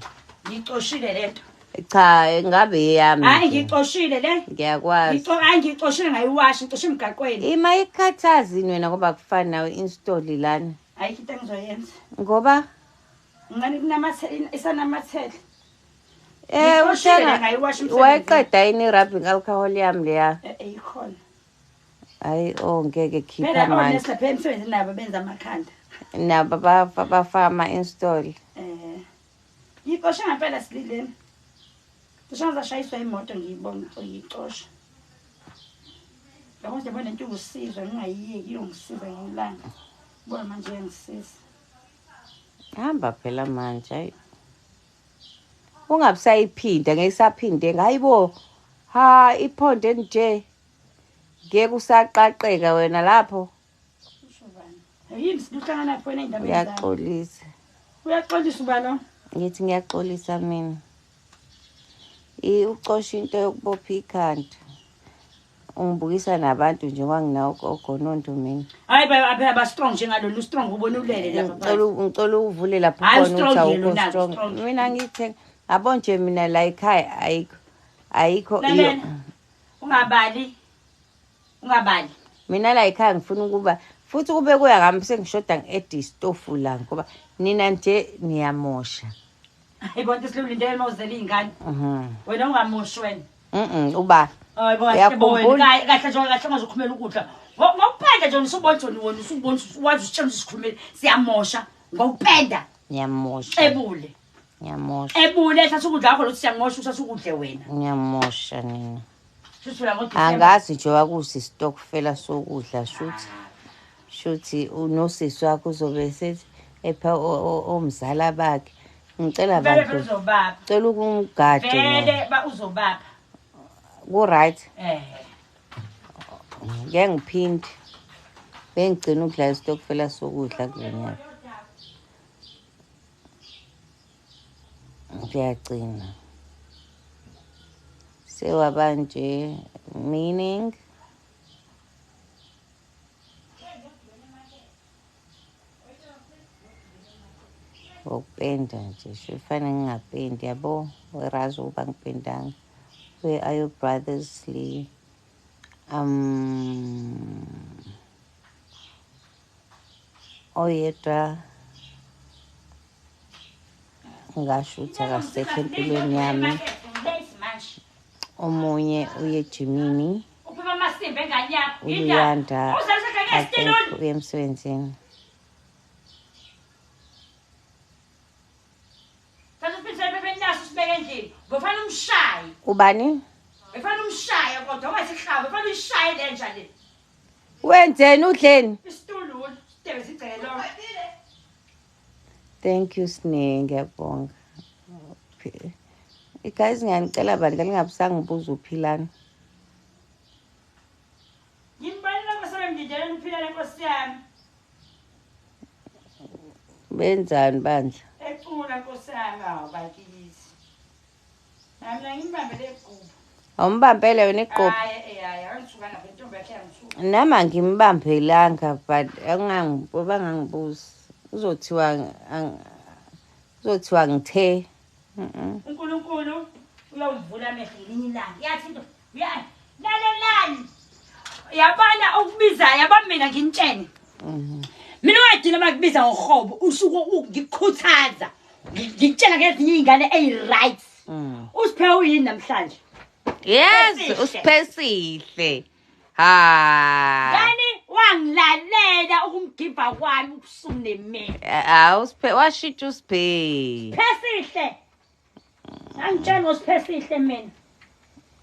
Ngicoshile lento. Cha ngabe yami. Hayi ngicoshile le. Ngiyakwazi. Ngicoshile ngayiwashi ngicoshe emgaqweni. Ima ikhathazi wena ngoba kufana nawe install lana. Hayi into engizoyenza. Ngoba ngani kunamathela isanamathela. Ushaka wayeqeda yini rubbing alcohol yami leya? Ikhona. Hayi ngeke khipha manje. Phela manje. onesiphe emsebenzi nabo benza amakhanda. Nabo bafama install. Ngicoshe ngempela silileni. Kushanza shayiswa imoto ngiyibona ngicosha. Yabona bona into usizwa ngingayiyeki yongisiza ngilanga. Bona manje ngiyangisiza. Hamba phela manje hayi. Ungabusayiphinda ngeyisaphinde ngayibo. Ha iphonde nje. Ngeke usaqaqeka wena lapho. Yini sihlangana lapho endabeni zakho? Uyaxolisa. Uyaxolisa ubalo? Ngithi ngiyaxolisa mina. Ucosha into yokubopha ikhanda. Ungibukisa nabantu nje kwanginawo ogonondo mina. Hayi phela ba strong njengalolu strong ubona ulele lapha. Ngicela uvule lapho khona uthi awukho strong. Mina ngithe abona nje mina la ekhaya ayikho iyo. Ungabali. Mina la ekhaya ngifuna ukuba futhi kube kuya ngami sengishoda ngi-edit istofu la ngoba nina nje niyamosha. Ibona isilulindele mawuzela izingane. Wena ungamoshi wena. Uba. Yakhumbula kahle nje kahle ngazokhumela ukudla. Ngokupenda nje usubona John wona usubona wazi usitshela sikhulumele siyamosha ngokupenda. Ngiyamosha. Ebule. Ngiyamosha. Ebule ethatha ukudla kwakho lokuthi siyamosha uthatha ukudle wena. Ngiyamosha nina. Shuthi angazi nje wakusi stokfela sokudla shuthi unosisi wakho uzobe sethi epha omzala bakhe ngicela bantu uzobaba cela ukungigade vele uzobaba ku right ngeke ngiphinde bengigcina ukudla stokfela sokudla kulenyaka ngiyagcina sewabanje meaning ukupenda nje shifana ngingapendi yabo werazi uba ngipendanga where are your brothers Lee oyedwa ngasho ukuthi akasekho empilweni yami omunye uye Jimini uyanda akekho uye emsebenzini ubani efana umshaya kodwa ungasihlaba efana ushaye lenja le wenzeni udleni isitulu sitebe sigcelo thank you Sine ngiyabonga guys ngiyacela bani ngalingabusanga ngibuza uphilana ngimbalela kwasemndidela uphilana Nkosi yami benzani bandla ecula Nkosi yami awubakisi Mina ngimbambele igqubu. Awumbambele wena igqubu? Hayi, angisuka lapha intombi yakhe yangisuka. Nama ngimbambelanga but bangangibuzi. Uzothiwa ngithe. uNkulunkulu uyawuvula amehlo ngelinye ilanga. Yathi into, lalelani. Yabana okubizayo yaba mina ngintshene. Mina wagcina bakubiza ngohobo usuku ngikhuthaza. Ngitshela ngezinye izingane right. Usiphe uyini namhlanje? Yes, usipesihle. Ha. Yani wangilalela ukumgiva kwami ubusuku nemini. Usiphe washitsha usiphe. Phesihle. Angitshela usiphesihle mina.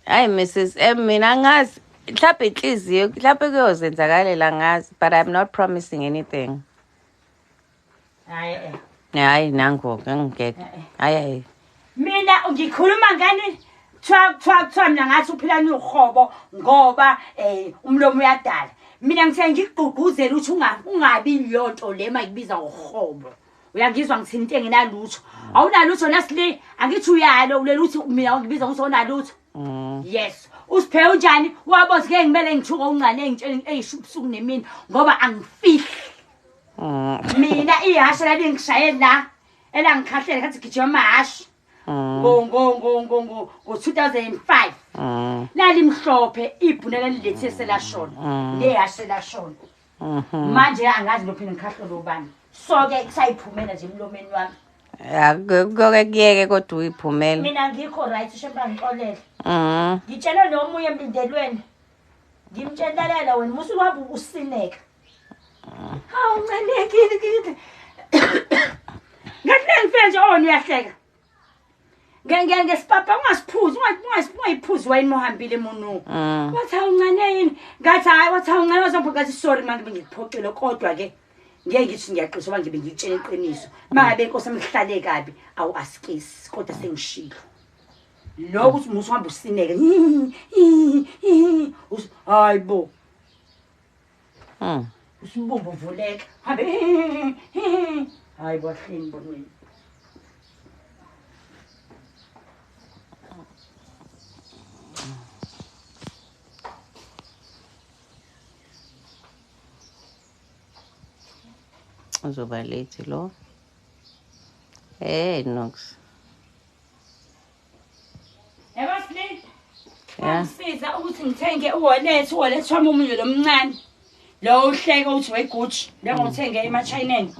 Hayi Mrs. M mina angazi mhlawumbe inhliziyo mhlawumbe kuyozenzakalela ngazi but I'm not promising anything. Hayi nango ngangekho. Hayi. Mina ngikhuluma ngani kuthiwa mina ngathi uphila nihobo ngoba umlomo uyadala. Mina ngithe ngigqugquzela ukuthi ungabi liyonto le mayibiza ngohobo. Uyangizwa ngithini into engenalutho. Awunalutho nasile angithi uyalo ulela ukuthi mina ngibiza ukuthi awunalutho. Yes. Usiphe unjani? Wabothi ke ngimele ngithuka ungane engitshela eyishubusuku nemini ngoba angifihli. Mina ihashe la ngishayela la elangikhahlele ngathi gijima amahashi. Ngo 2005 lalimhlophe ibhunela lilethe selashona lehashe lashona manje angazi lophina ngikhahlelo ubani so ke kusayiphumela nje emlomeni wami Goke kuyeke kodwa uyiphumela. Mina ngikho right shemba ngixolele. Ngitshela nomunye emlindelweni. Ngimtshelalela wena musu wabo usineka. Hawu ncanekile kithi. Ngathi ngifike nje niyahleka. Ngesipapa ungasiphuzi ungayiphuzi wayini ohambile emunuku. Wathi awuncane yini? Ngathi hayi wathi awuncane wazophoqa sorry manje ngikuphoqile kodwa ke ngeke ngithi ngiyaqiswa manje bengitshela iqiniso. Mangabe inkosi amhlale kabi awu askisi kodwa sengishilo. Lokho uthi musu uhamba usineke. Hayibo. Usibumbu uvuleka. Hambe. Hayibo ahlini bonweni. Uzoba late lo. Nox. Ebasini. Ngisiza ukuthi ngithenge uwallet wami umunye lomncane. Lo uhleka uthi wayigutsha ngithenge ema-Chineni.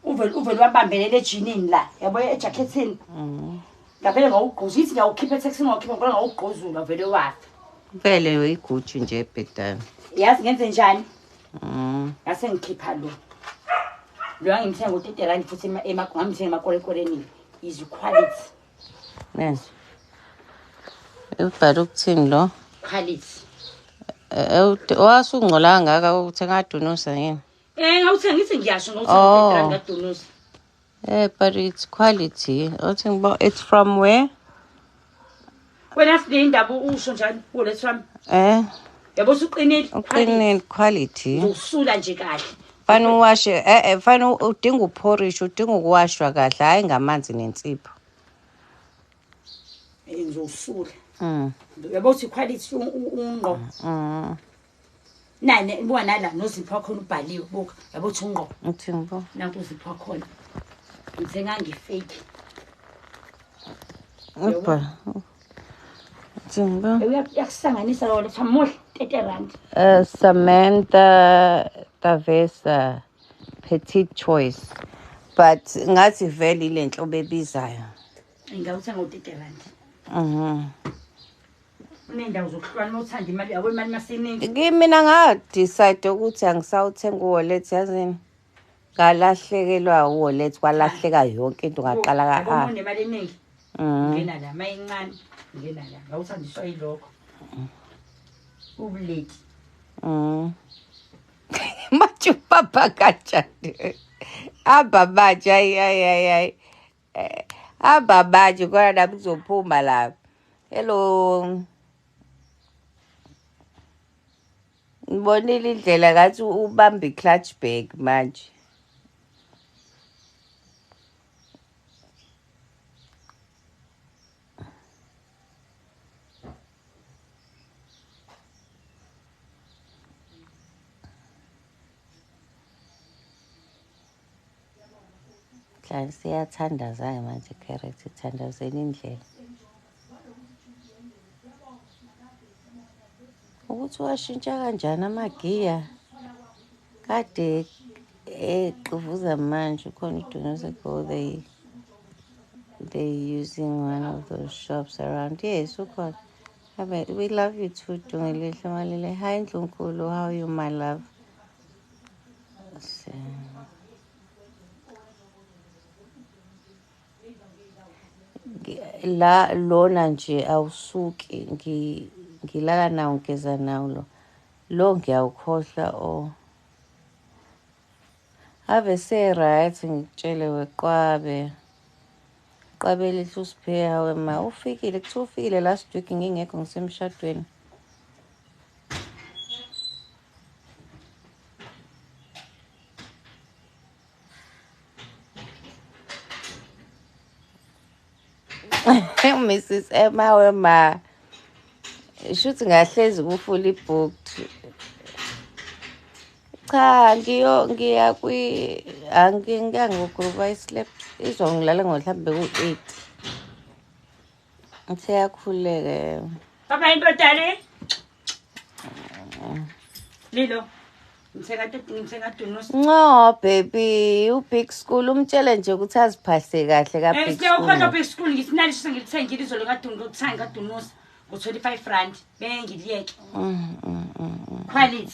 Uvele wabambelele ejinini la. Yabo ejacketini. Ngavele ngawugqoza ithi ngawukhipha etextini ngawukhipha ngoba ngawugqozula vele wafa. Vele uyigutsha nje ebhedana. Yazi ngenze njani? Ngase ngikhipha lo. Lo ngimthenga u-30 rand futhi ngamthenga emakolekoleni is quality. Yes. Ubhalo ukuthini lo? Quality. Wasungcola ngaka uthenga adunusa yini? Ngawuthenga ngithi ngiyasho ngawuthenga 30 rand adunusa. But it's quality. It's from where? Wena sile indaba usho njani ulethe wami? Yabo usuqinile. Uqinile quality. Usula nje kahle. Fana uwashe fana udinga uphorish udinga ukuwashwa kahle hayi ngamanzi nensipho. Ngizosula. Yabo uthi quality ungqo. Nane buka nala nozipha khona ubhaliwe buka yabo uthi ungqo. Uthi ngibo. Nanku uzipha khona. Ngithenga ngifake. Upha. Tsimba. Uyakusanganisa lo letha mohle 30 rand. Samantha Tavesa Petite Choice. But ngathi vele ile nhlobo ebizayo. Ngawuthenga u30 rand. Unendawo zokuhlwana uthanda imali yabo imali masiningi. Mina nga decide ukuthi angisawuthenga uwallet yazini. Galahlekelwa uwallet kwalahleka yonke into ngaqala ka unemali eningi. Ngena la mayincane ngena la ngawuthandiswa yilokho. Ubuleti. Machu papa kachande. Ababaji ay. Ababaji kona nabizophuma la. Hello. Ngibonile indlela ngathi ubamba iclutch bag manje. Hla siyathandaza-ke manje carrot ithandazela indlela. Ukuthi washintsha kanjani amagiya kade exuvuza manje ukhona uDunaza go they using one of those shops around. Yes, ukhona. We love you too, Dungelihle Malile. Hi Ndlunkulu, how are you, my love? La lona nje awusuki ngilala nawo ngeza nawo lo ngiyawukhohlwa o ave se-right ngitshele weqwabe lihle usipheya wema ufikile kuthiwa ufikile last week ngingekho ngisemshadweni. Mrs. Emma wema shuthi ngahlezi kufuli booked. Cha ngiya ngangogroup slept izongilala ngohlambe ku-8. Ngiseyakhuleke. Papa indodale. Lilo. No baby, ubig school umtshele nje ukuthi aziphahle kahle ka big school. Ukhona big school ngisinali sengilithengile izolo kaDunusa ngo-25 rand bengiliyeke. Quality.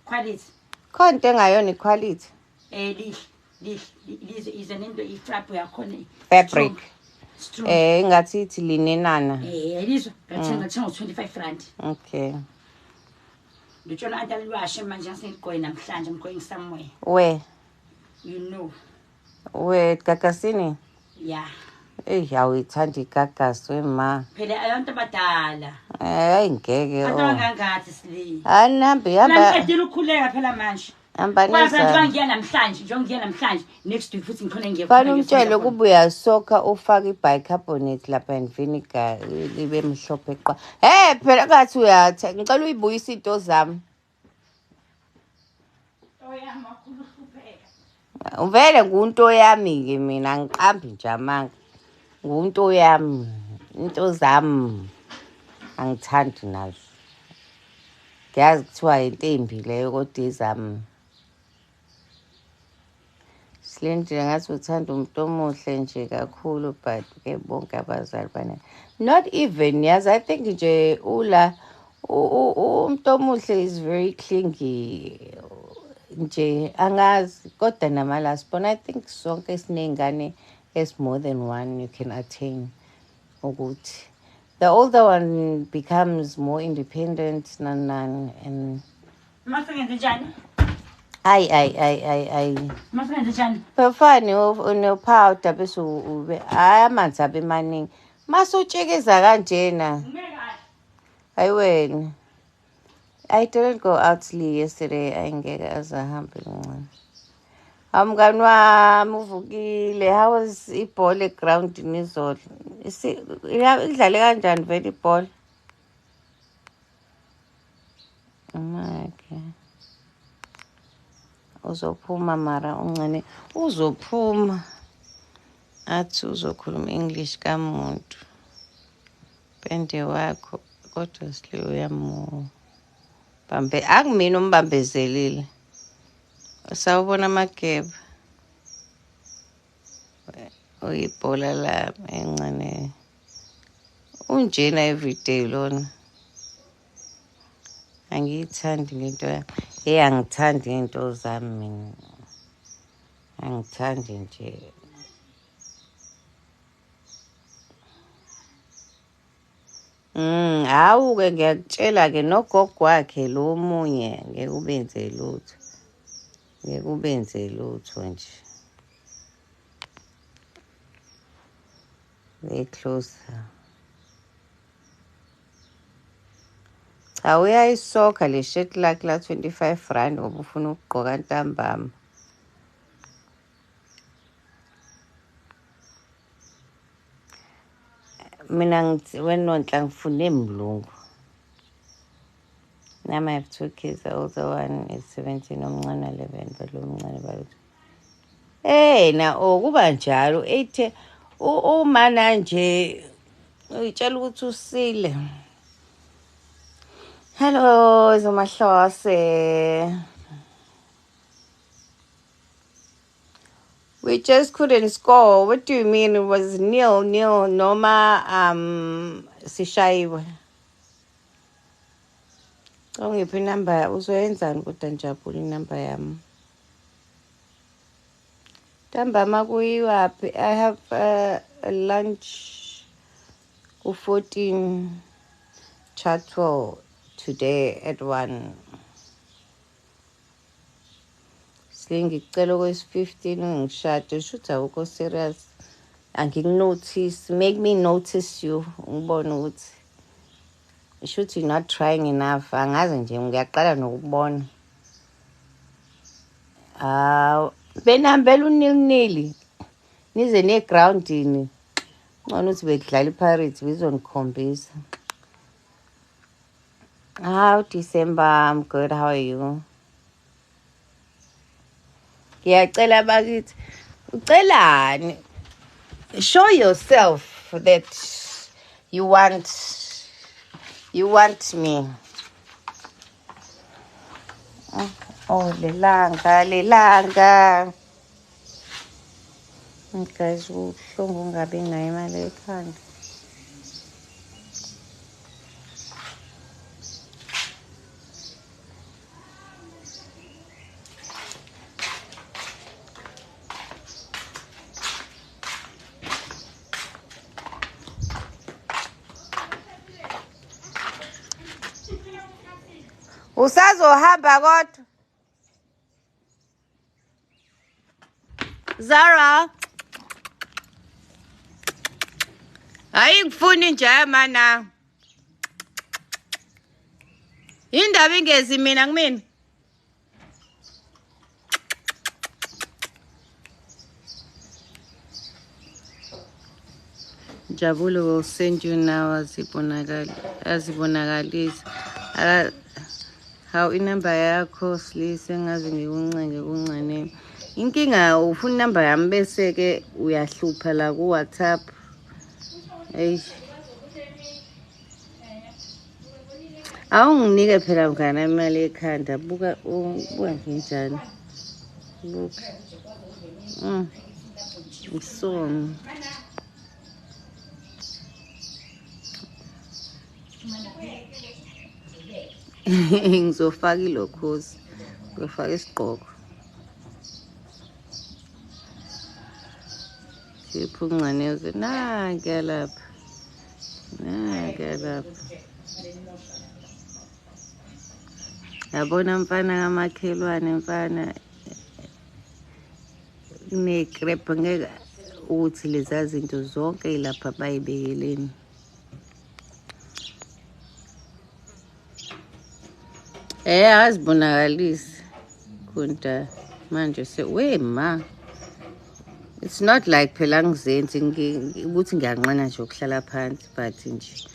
Quality. Khonto engayona iquality. Izenento ifrap yakhona. Fabric. Ingathi ithi linenana. Lizwe ngathenga ngo-25 rand. Okay. Nditshona atalwashe manje ngisegoyi namhlanje I'm going somewhere. Where? You know. Where Gagasini? Yeah. Awuyithanda igagasi wema. Phela ayonto abadala. Ayingeke Abantu angangathi sili. Hamba. Ngiqedile ukukhuleka phela manje. Ambanisa. Ngiya namhlanje next week futhi ngikhona ngiye. Bani umtshele kuba uyasoka ufaka ibicarbonate lapha and vinegar libe mhlophe qwa. Phela kathi uyathe ngicela uyibuyise into zami. Oyama khuluhlupheka. Uvele ngunto yami ke mina ngiqambi nje amanga. Ngunto yami, into zami angithandi nazo. Ngiyazi kuthiwa intembi leyo kodwa izami. Silindile ngathi uthanda umuntu omuhle nje kakhulu but ke bonke abazali bane. Not even yazi I think nje umuntu omuhle is very clingy. Nje angazi kodwa namalasibona I think sonke esinengane as more than one you can attain ukuthi the older one becomes more independent and Masengenze njani? Masengenze njani? Perfani unopowder bese ube amanzi abe maningi mase utshekeza kanjena. Hayi wena I didn't go out yesterday ayingeke azahambe ncane. Mngani wami uvukile how was ibhola eground nizolo idlale kanjani vele ibhola? Okay. Uzophuma mara uncane uzophuma athi uzokhuluma English kamuntu pende wakho kodwa sile uyambambe akumina umbambezelile. Sawubona amageba uyibhola la encane unjena everyday lona angiyithandi ngento yami angithandi into zami mina angithandi nje. Hawu-ke ngiyakutshela-ke nogogo wakhe lo munye ngeke ubenze lutho nje. They close. Cha uyayisoka le shirt lakhe la 25 rand ngoba ufuna ukugqoka ntambama. Mina ngithi wenonhla ngifune emlungu. Now I have 2 kids. The older one is 17, omncane 11, but lo mncane bayothi. na kuba njalo ethe umana nje uyitshela ukuthi usile. Hello Zomahlose. We just couldn't score. What do you mean it was 0-0 noma sishaywe? Ongiphi number uzoyenzani kodwa njabula inumber yami? Ntambama kuyiwaphi? I have a lunch ku-14 Chatwell today at 1. Ngicela kwesi-15 ngishade shothi awukho serious. Angikunotice, make me notice you. Ngibone ukuthi should you're not trying enough. Angazi nje ngiyaqala nokubona. Benihambela unilnili. Nize ne-groundini. Ngona ukuthi bekudlala iPirates bizongikhombisa. How December? I'm good. How are you? Ngiyacela bakithi. Ucelani? Show yourself that you want me. Oh, lelanga. Guys, uhlungu ungabi nayo imali ekhanda. Usazohamba kodwa. Zara. Ayingifuni nje mana. Indaba ingezi mina kumina. Jabulo will send you now azibonakalisa. How inamba yakho silise ngazi ngikuncenga kunceneni. Inkinga ufuna inamba yami bese ke uyahlupha la ku WhatsApp. Awunginike phela mngana imali ekhanda buka nginjani. Buka. Usono. Ngizofaka ilokhozi. Ngizofaka isigqoko. Siphuncaneze nanke lapha. Yabona mfana kamakhelwane mfana nekrep ngeke uthi leza zinto zonke lapha bayibekeleni. Azibonakalisi kunta manje wema. It's not like phela ngizenzi ukuthi ngiyanqena nje ukuhlala phansi but nje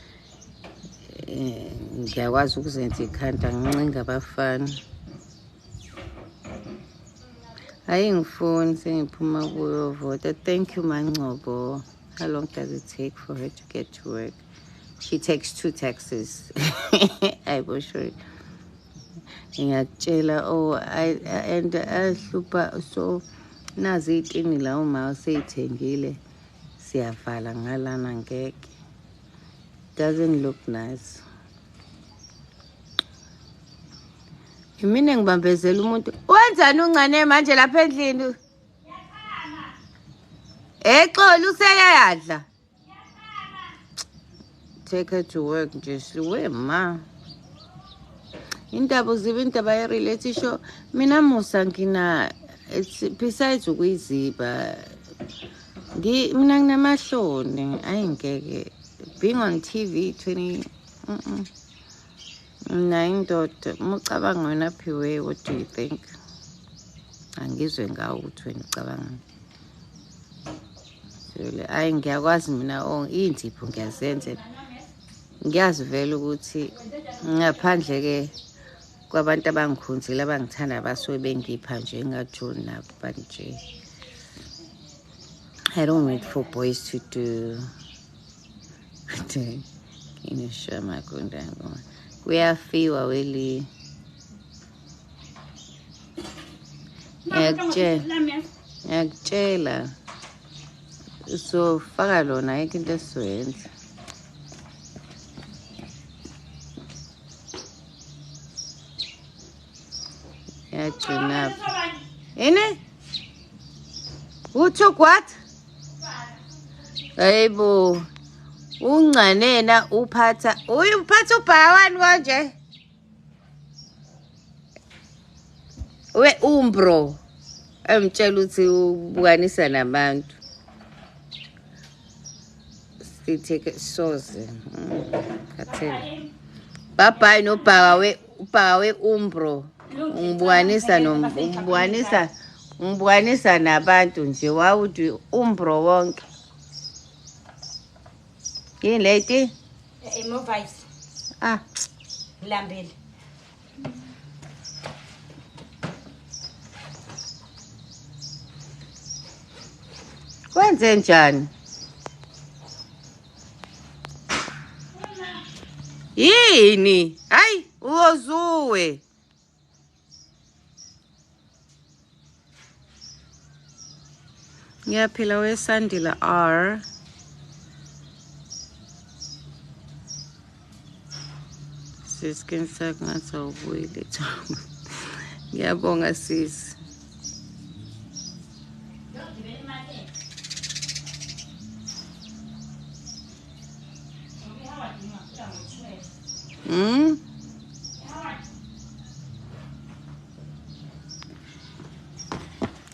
ngiyakwazi ukuzenza ikhanda ngincenga abafana. Ayingifuni sengiphuma kuyo vota. Thank you Mangcobo. How long does it take for her to get to work? She takes 2 taxis. Ayibosho. Ngiyakutshela and ahlupha so nazi itini la uma seyithengile siyavala ngalana ngeke. Doesn't look nice. Mina ngibambezela umuntu. Wenzani uncane manje lapha endlini? Exolo useyadla. Take her to work nje siwe ma. Indaba uziba indaba ye-reality show. Mina musa ngina besides ukuyiziba. Mina nginamahloni ayingeke. Being on TV 9. Mucabanga wena phiwe, what do you think? Angizwe ngawo ukuthi wena ucabanga. Ayi ngiyakwazi mina iy'nzipho ngiyazenza. Ngiyazi vele ukuthi ngaphandle ke kwabantu abangikhonzile abangithanda abasuke bengipha nje ngajoni nabo nje I don't wait for boys to do. Inishama kundango. Kuyafiwa weli. Yakutshela. So faka lona ayikho into esizoyenza. Yagcina. Ine? Who took what? Hayibo. Unganena uphatha. Uphatha ubhawani konje? We umbro. Amtshela uthi ubukanisa nabantu. Sitheke soze. Khathele. Bye no ubhawa we umbro. Ungibukanisa nabantu nje wawuthi umbro wonke. Yini lady? Movies. Ah, Lambele. Kwenze njani? Yini? Hayi, uwozuwe. Ngiyaphila weSandile R. Sisiqiniseka ngathi awubuyile Thabo. Ngiyabonga sisi.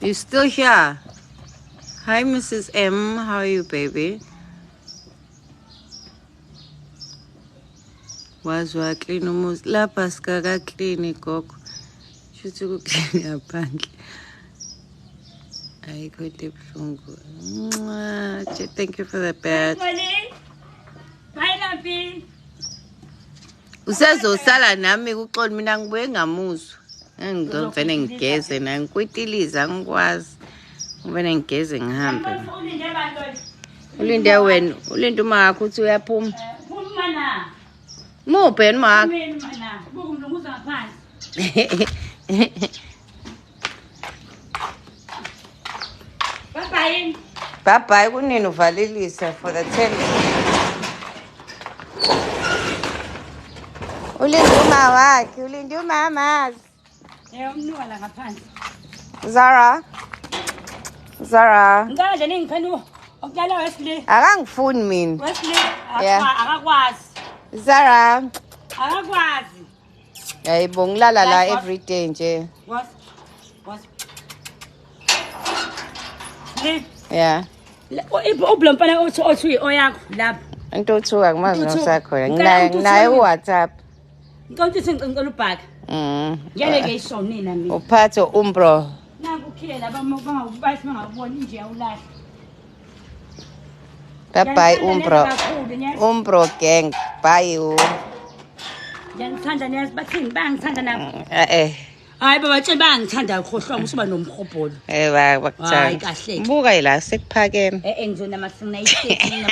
You still here? Hi, Mrs. M. How are you, baby? Wazwa clean umuzi lapha sikaka clean gogo. Shuthi ku clean yaphandle. Ayikho into ebuhlungu. Thank you for the bed. Bye Labi. Usezosala nami kuxolo mina ngibuye ngamuzwa. Ngizovene ngigeze na ngikwitiliza ngikwazi. Ngivene ngigeze ngihambe. Ulinde wena, ulinde uma yakho uthi uyaphuma. Phuma na. Muphe ma. Bukumlunguza ngaphansi. Bye bye. Bye kunini uvalelisa for the 10. Ulinde uma wakhe, ulinde umama. Umntwana ngaphansi. Zara. Nganje ningiphenu okudala Wesley. Akangifuni mina. Wesley Yeah. akakwazi. Zara. Akakwazi. Hayibo ngilala la every day nje. Was. Yeah. Ublompana othi oyakho lapha. Into othuka kumazi nosakhona. Nginaye uWhatsApp. Nkonto sengicela ubhaka. Ngeke ngeyishone nina mina. Uphathe umbro. Nangu khela bangawubathi bangaboni nje awulahle. Bye umbro gang. Bye you. Ngiyangithanda niyasi bathini bangithanda nabo. Hayi baba tshela bangithanda ukhohlwa usuba nomkhobholo. Bakuthanda. Hayi kahle. Buka la sekuphakeme. Ngizona masina isethi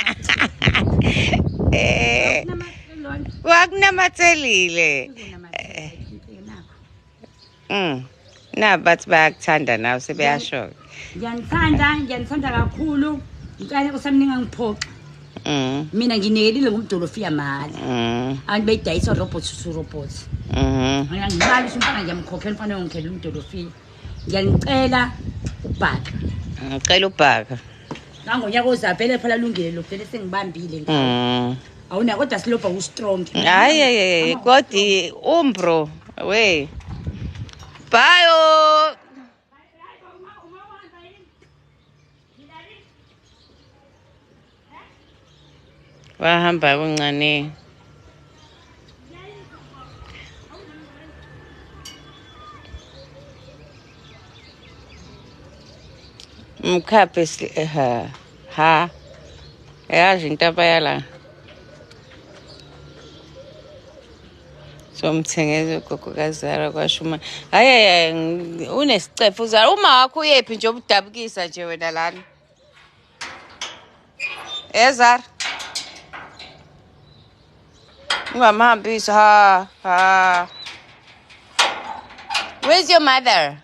Wakunamathelile. Na bathi bayakuthanda nawe sebeyasho. Ngiyanithanda kakhulu. Ngicela usamninga ngiphoxa. Mina nginikelile ngumdolofiya mali. Angibeyidayisa robots to robots. Ngiyangibala umfana nje amkhokhela umfana ongikhela umdolofiya. Ngiyanicela ubhaka. Ngicela ubhaka. Ngangonyaka ozavele phela lungile lo vele sengibambile ngawo. Awuna kodwa silobha u strong. Hayi kodwa umbro we. Bye. Wahamba kuncane. Mkhaphe ha. Yazi into abayala. Somthengeze gogo kaZara kwashuma. Hayi unesicefo Zara uma wakho uyephi nje obudabukisa nje wena lana. Ezar. Ungamahambisi ha. Where's your mother?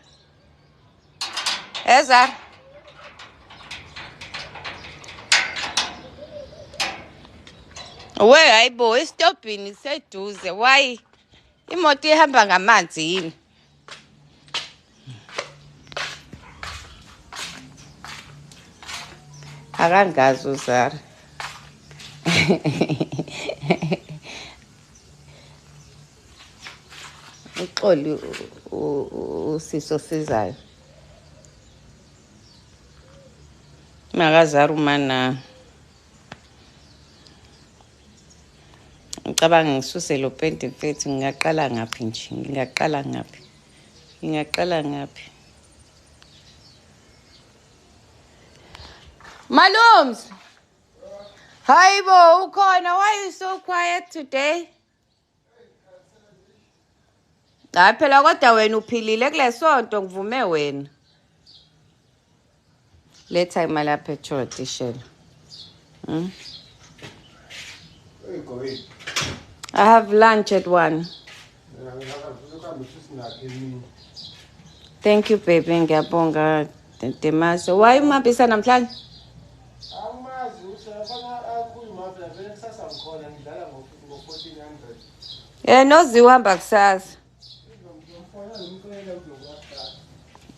Ezar. We hayibo estopini iseduze. Why? Imoto ihamba ngamanzi yini? Akangazi uZara. Uxoli usiso sizayo. Makazara umana. Ngicabanga ngisuse lo pente mfethu ngingaqala ngaphi nje? Ngingaqala ngaphi? Malums. Hayibo ukhona, why are you so quiet today? Hayi phela kodwa wena uphilile kule sonto ngivume wena. Letha imali ya petrol tishela. I have lunch at 1. Thank you baby, ngiyabonga Demaso. Why umabisa namhlanje? Nozi uhamba kusasa.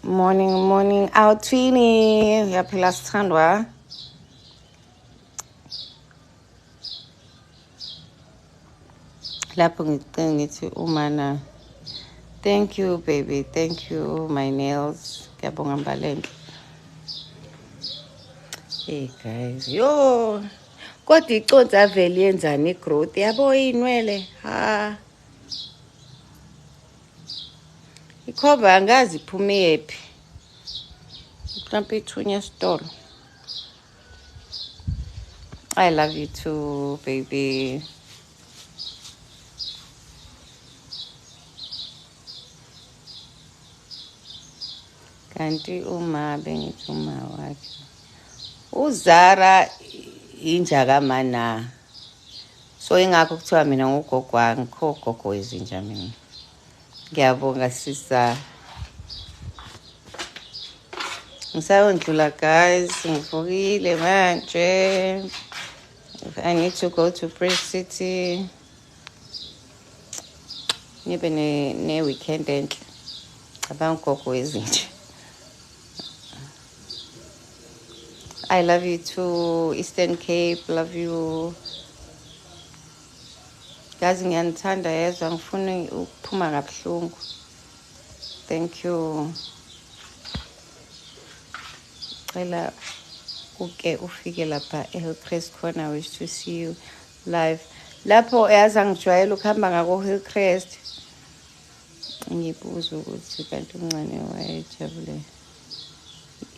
Morning. Awuthini, uyaphila sithandwa. Lapho ngithi umana. Thank you baby, thank you my nails. Ngiyabonga Mbalente. Hey guys, yo. Kodwa iconsi avele yenzani igrowth yabo inwele ha. Ikhoba angazi iphume yephi. Mhlawumbe ithunya esitolo. I love you too baby. Kanti uma bengithi uma wakhe uZara injaka mana. So ingakho kuthiwa mina ngogogo wangikho gogo wezinja mina. Ngiyabonga sisa. Ngisayondlula guys, ngivukile manje. I need to go to Bridge City. Nibe ne weekend enhle. Abangogogo wezinja. I love you too, Eastern Cape, love you. Gazi ngiyanithanda yezwa ngifuna ukuphuma kabuhlungu. Thank you. Cela uke ufike lapha eHillcrest Corner, wish to see you live. Lapho yaza ngijwayela ukuhamba ngako Hillcrest. Ngibuza ukuthi kanti uncane wayejabule.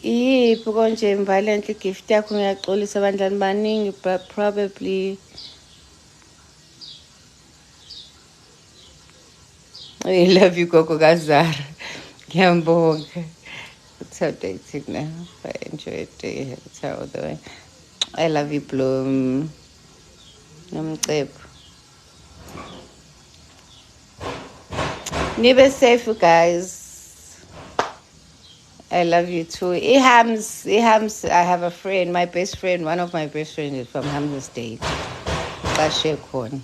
Yiphi konje Mbalente gift yakho ngiyaxolisa abandlani baningi but probably I love you Gogo Kazara. Ngiyabonga. It's how dating now. I enjoy it. It's how the way. I love you Bloom. Nomcebo. Nibe safe guys. I love you too. Ihams, I have a friend, my best friend, one of my best friends is from Hamza State. Khona.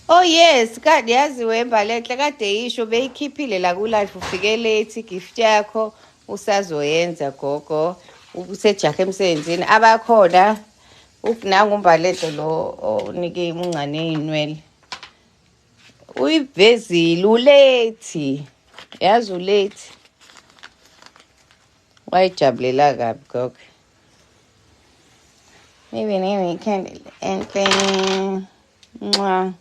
Oh yes, kade yaziwe Mbalente kade isho beyikhiphile la ku live ufike late gift yakho usazoyenza gogo usejahe emsebenzini abakhona ukunanga uMbalente lo onike umncane inwele. Uyivezile ulate. Yazi ulate. Wayijabulela kabi gogo. Maybe ne weekend and playing. Mwah.